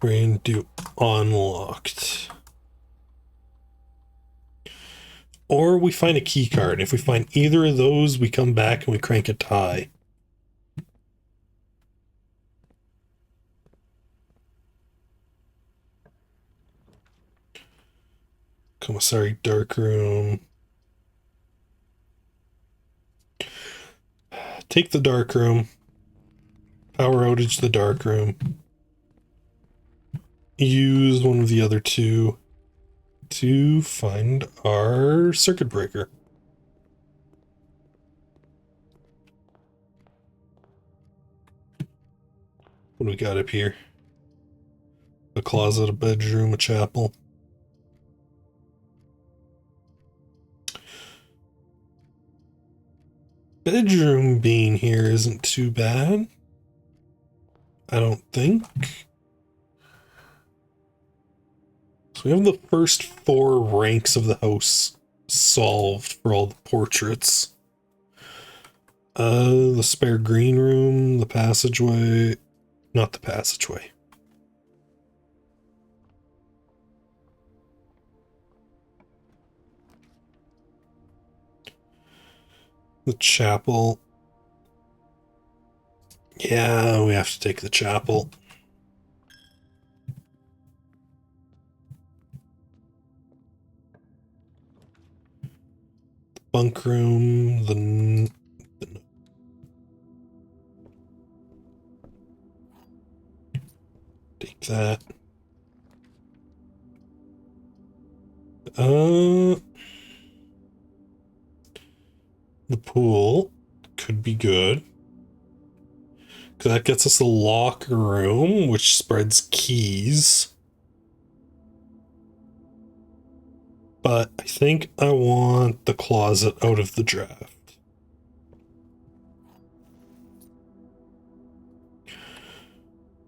We're going to do unlocked. Or we find a key card. If we find either of those, we come back and we crank it to high. Commissary darkroom. Take the darkroom. Power outage the darkroom. Use one of the other two to find our circuit breaker. What do we got up here? A closet, a bedroom, a chapel. Bedroom being here isn't too bad. I don't think. So we have the first 4 ranks of the house solved for all the portraits. The spare green room, the passageway. Not the passageway. The chapel. Yeah, we have to take the chapel. The bunk room, take that. The pool could be good. Because that gets us a locker room, which spreads keys. But I think I want the closet out of the draft.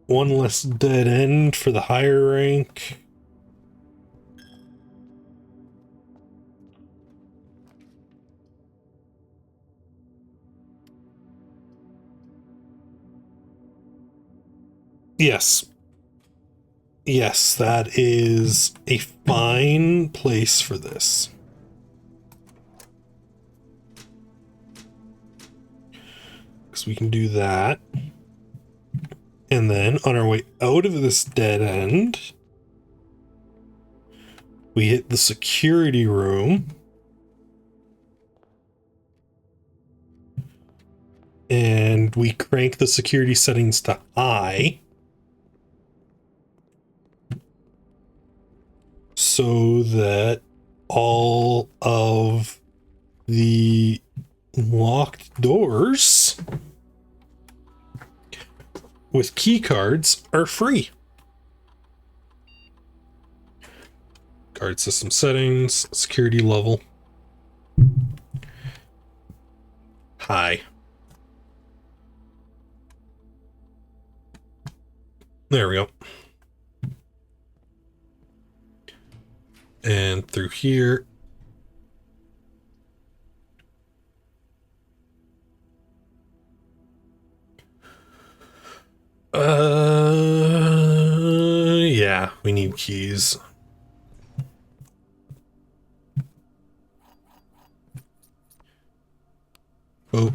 One less dead end for the higher rank. Yes. Yes, that is a fine place for this. Because we can do that. And then on our way out of this dead end, we hit the security room. and we crank the security settings to high so that all of the locked doors with key cards are free. Card system settings, security level. High. There we go. And through here. Yeah, we need keys. Oh.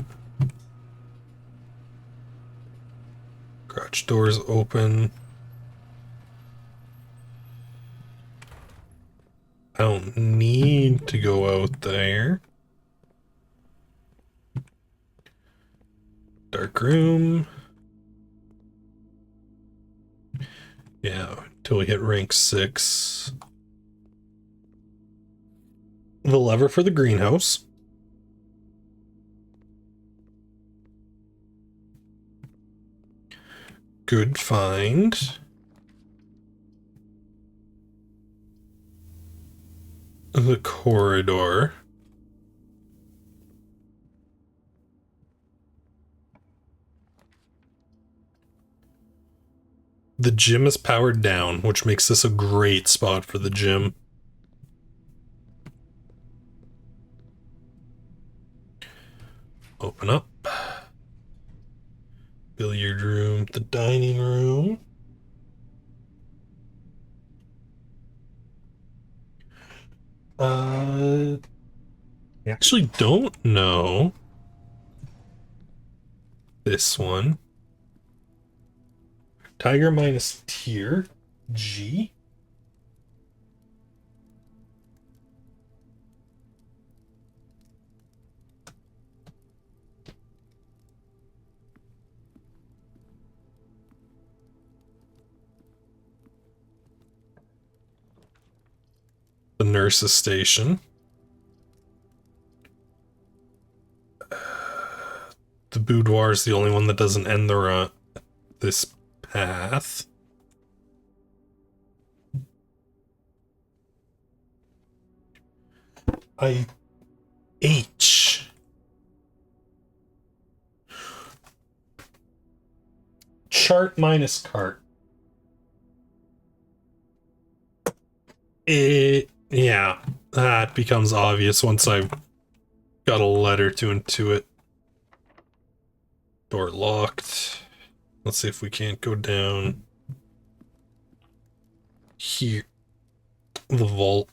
Garage doors open. I don't need to go out there. Dark room. Yeah, until we hit rank 6. The lever for the greenhouse. Good find. The corridor. The gym is powered down, which makes this a great spot for the gym. Open up. Billiard room, the dining room. I actually don't know this one. Tiger minus tier G. The nurse's station. The boudoir is the only one that doesn't end the this path. H. Chart minus cart. Yeah, that becomes obvious once I've got a letter to intuit. Door locked. Let's see if we can't go down here. The vault.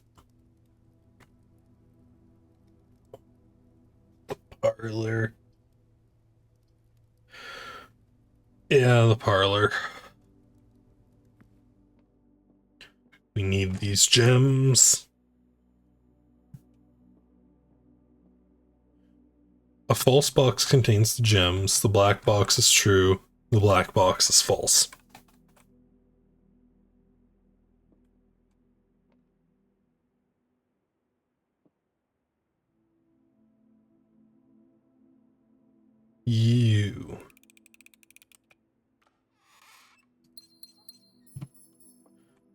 Parlor. Yeah, the parlor. We need these gems. A false box contains the gems. The black box is true. The black box is false. You.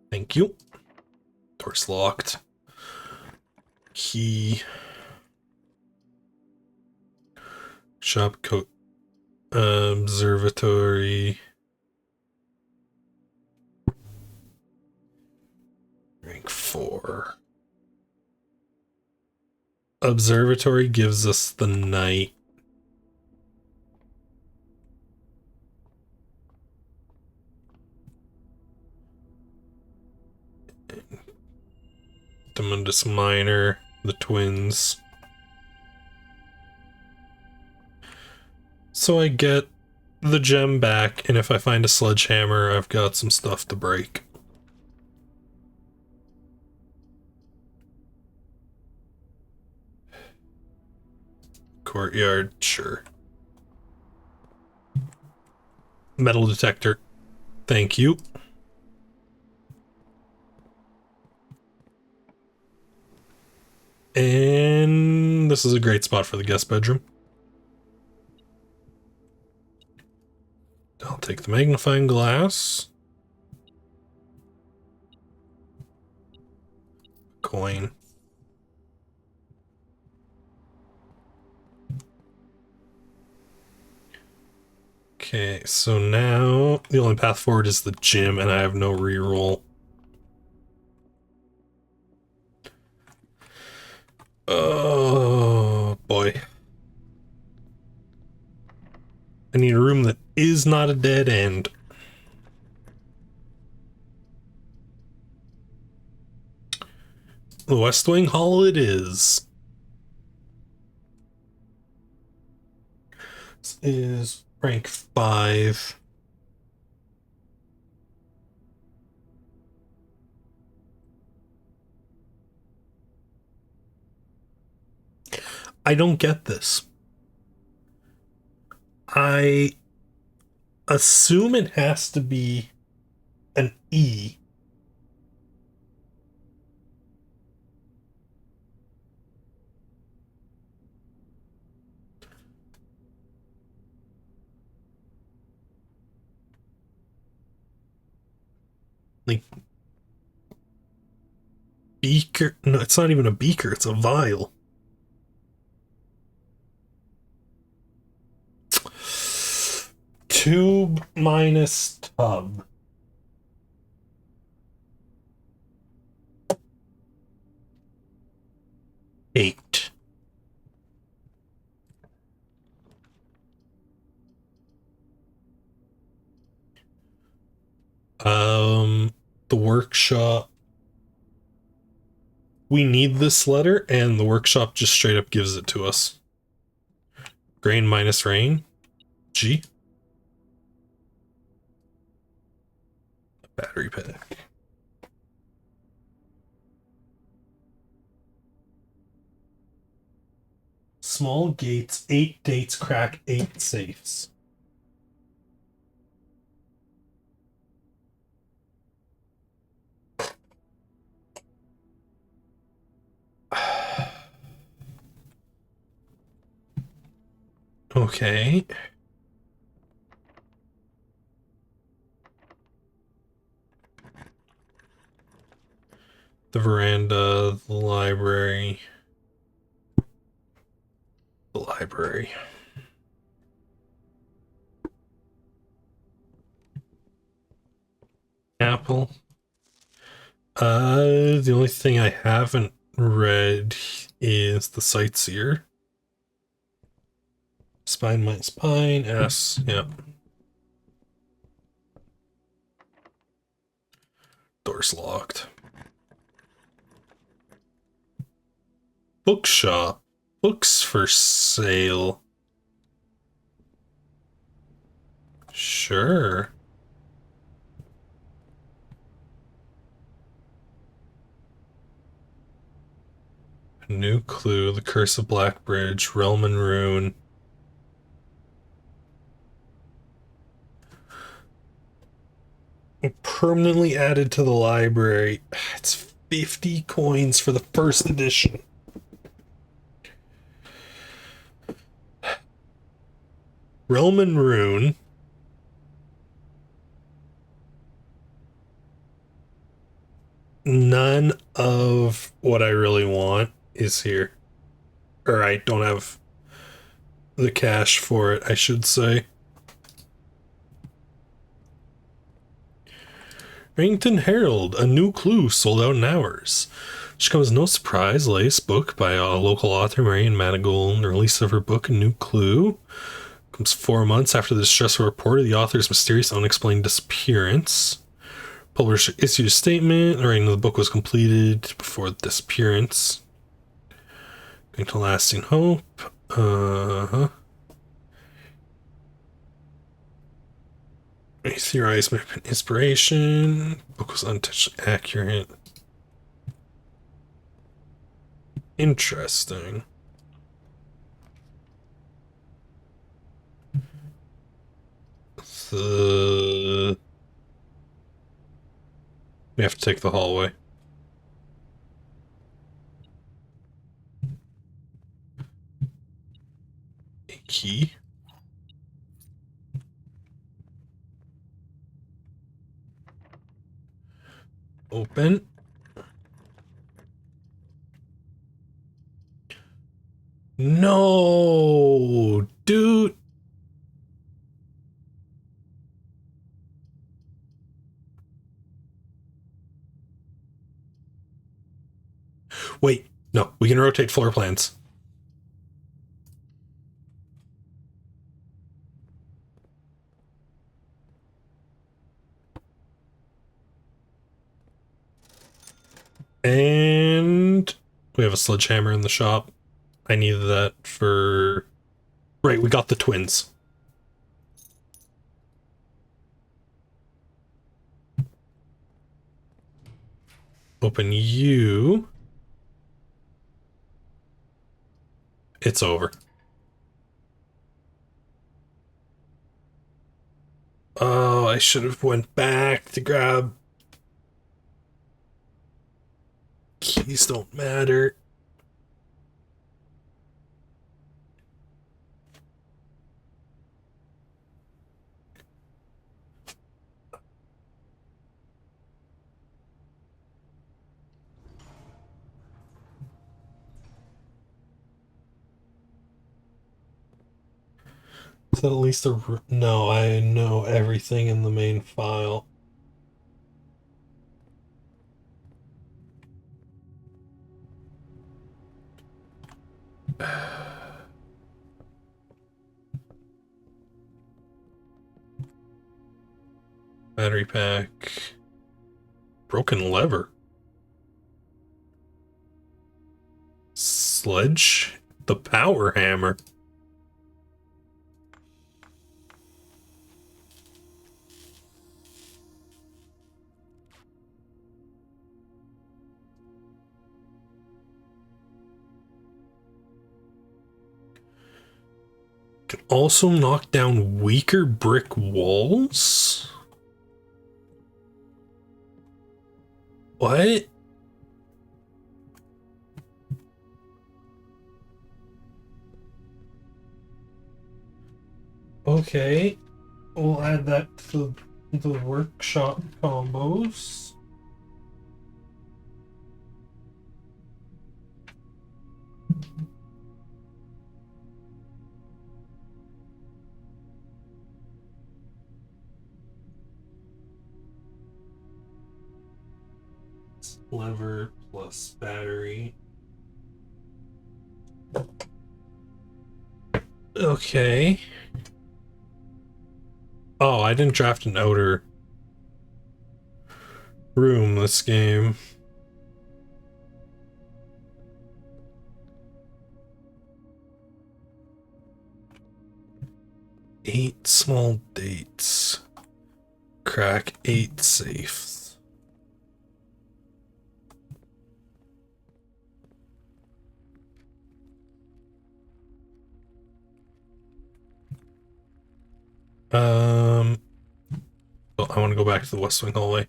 Thank you. Door's locked. Key. Shop coat. Observatory. Rank 4. Observatory gives us the night. Demundus Minor, the twins. So I get the gem back, and if I find a sledgehammer, I've got some stuff to break. Courtyard, sure. Metal detector. Thank you. And this is a great spot for the guest bedroom. I'll take the magnifying glass. Coin. Okay, so now the only path forward is the gym, and I have no reroll. Oh boy. I need a room that is not a dead end. The West Wing Hall it is. This is rank 5. I don't get this. I assume it has to be an E. Like, beaker. No, it's not even a beaker, it's a vial. Tube minus tub. Eight. The workshop. We need this letter, and the workshop just straight up gives it to us. Grain minus rain. G. Battery pack. Small gates, 8 dates, crack 8 safes. Okay. The veranda, the library. The library. Apple. The only thing I haven't read is the Sightseer. Spine minus pine, S, yep. Door's locked. Bookshop. Books for sale. Sure. New clue, the Curse of Blackbridge, Realm and Rune. Permanently added to the library. It's 50 coins for the first edition. Realm and Rune. None of what I really want is here. Or I don't have the cash for it, I should say. Barrington Herald, a new clue sold out in hours. Which comes as no surprise, latest book by a local author, Marian Madigold, the release of her book, A New Clue. Comes 4 months after the distressful report of the author's mysterious unexplained disappearance. Publisher issued a statement. The writing of the book was completed before the disappearance. Going to Lasting Hope. Theorized inspiration. Book was unintentionally accurate. Interesting. We have to take the hallway. A key. Open. No, dude. Wait, no, we can rotate floor plans. And we have a sledgehammer in the shop. I needed that for... Right, we got the twins. Open you. It's over. Oh, I should have went back to grab... Keys don't matter. Is that at least a... No, I know everything in the main file. Battery pack. Broken lever. Sledge. The power hammer. Can also knock down weaker brick walls? What? Okay. We'll add that to the workshop combos. Lever plus battery. Okay. Oh, I didn't draft an outer room this game. Eight small dates. Crack 8 safes. Oh, I want to go back to the West Wing hallway.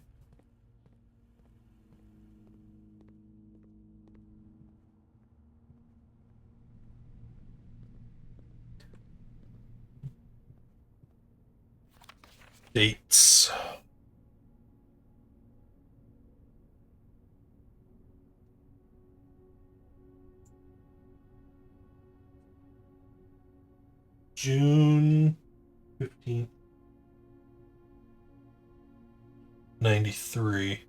Dates. June 15th. 93.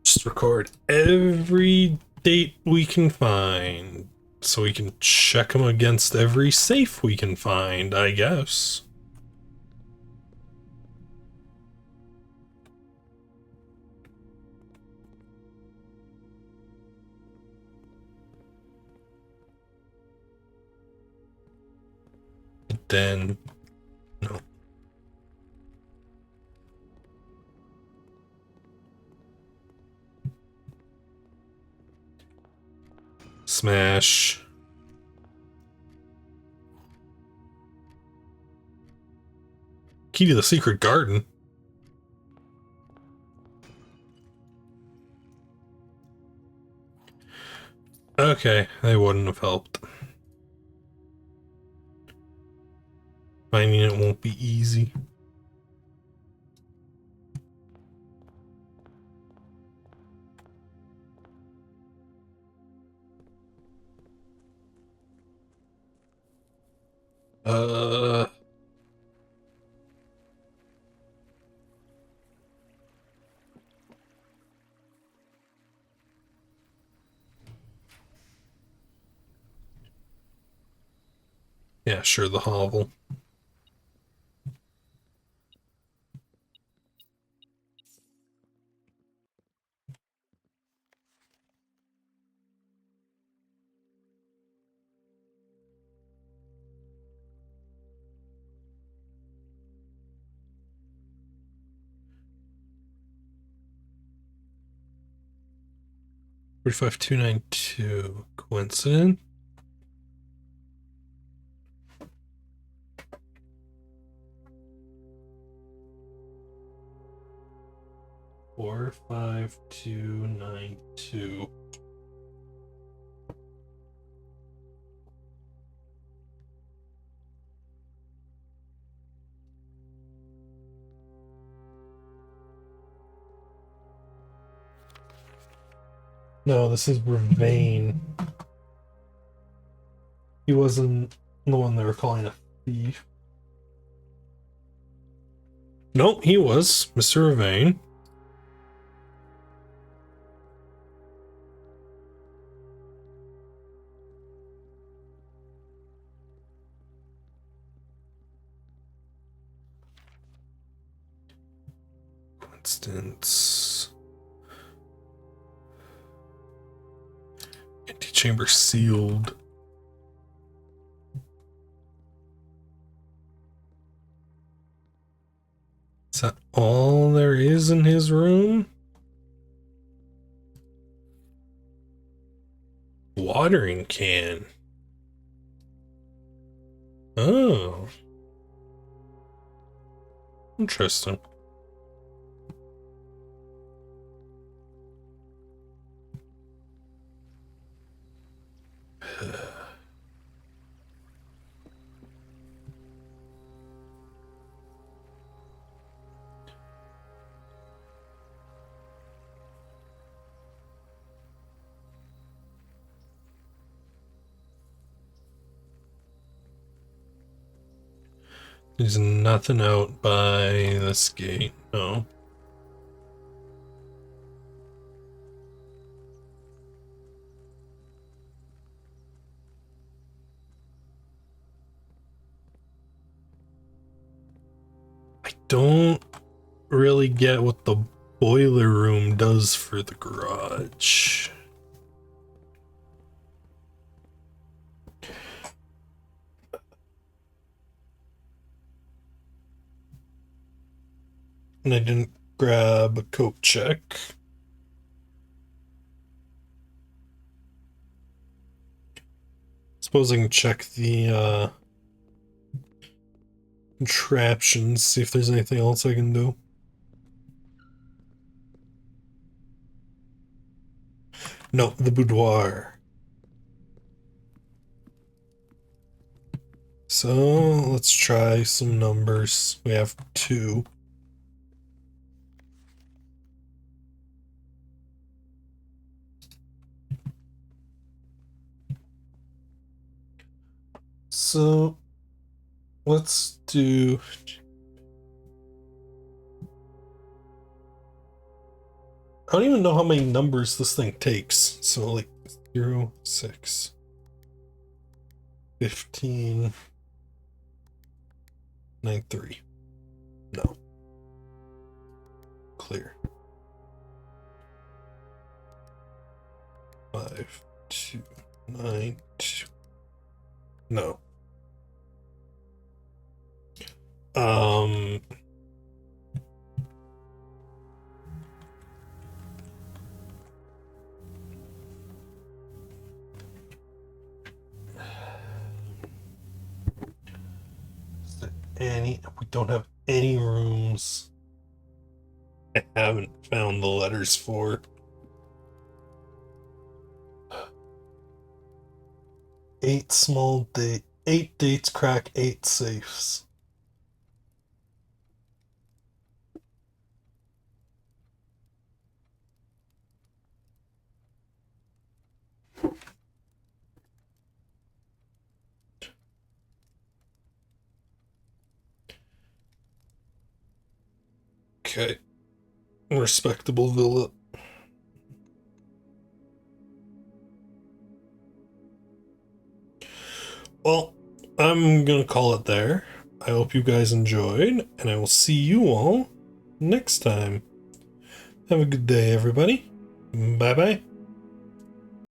Just record every date we can find so we can check them against every safe we can find, I guess. Then no. Smash. Key to the secret garden. Okay, they wouldn't have helped. Finding it won't be easy. Yeah, sure, the hovel. $45,292. Coincidence? $45,292. No, this is Ravain. He wasn't the one they were calling a thief. No, he was Mr. Ravain. Coincidence. Antechamber sealed. Is that all there is in his room? Watering can. Oh. Interesting. There's nothing out by this gate. No. I don't really get what the boiler room does for the garage. And I didn't grab a coat check. Suppose I can check the contraptions, see if there's anything else I can do. No, the boudoir. So let's try some numbers. We have 2. So let's do. I don't even know how many numbers this thing takes. So like 0, 6, 15, 9, 3. No. Clear. 5, 2, 9, 2. No. any. We don't have any rooms. I haven't found the letters for. 8 dates crack 8 safes. Okay. Respectable villa. Well, I'm gonna call it there. I hope you guys enjoyed, and I will see you all next time. Have a good day, everybody. Bye bye.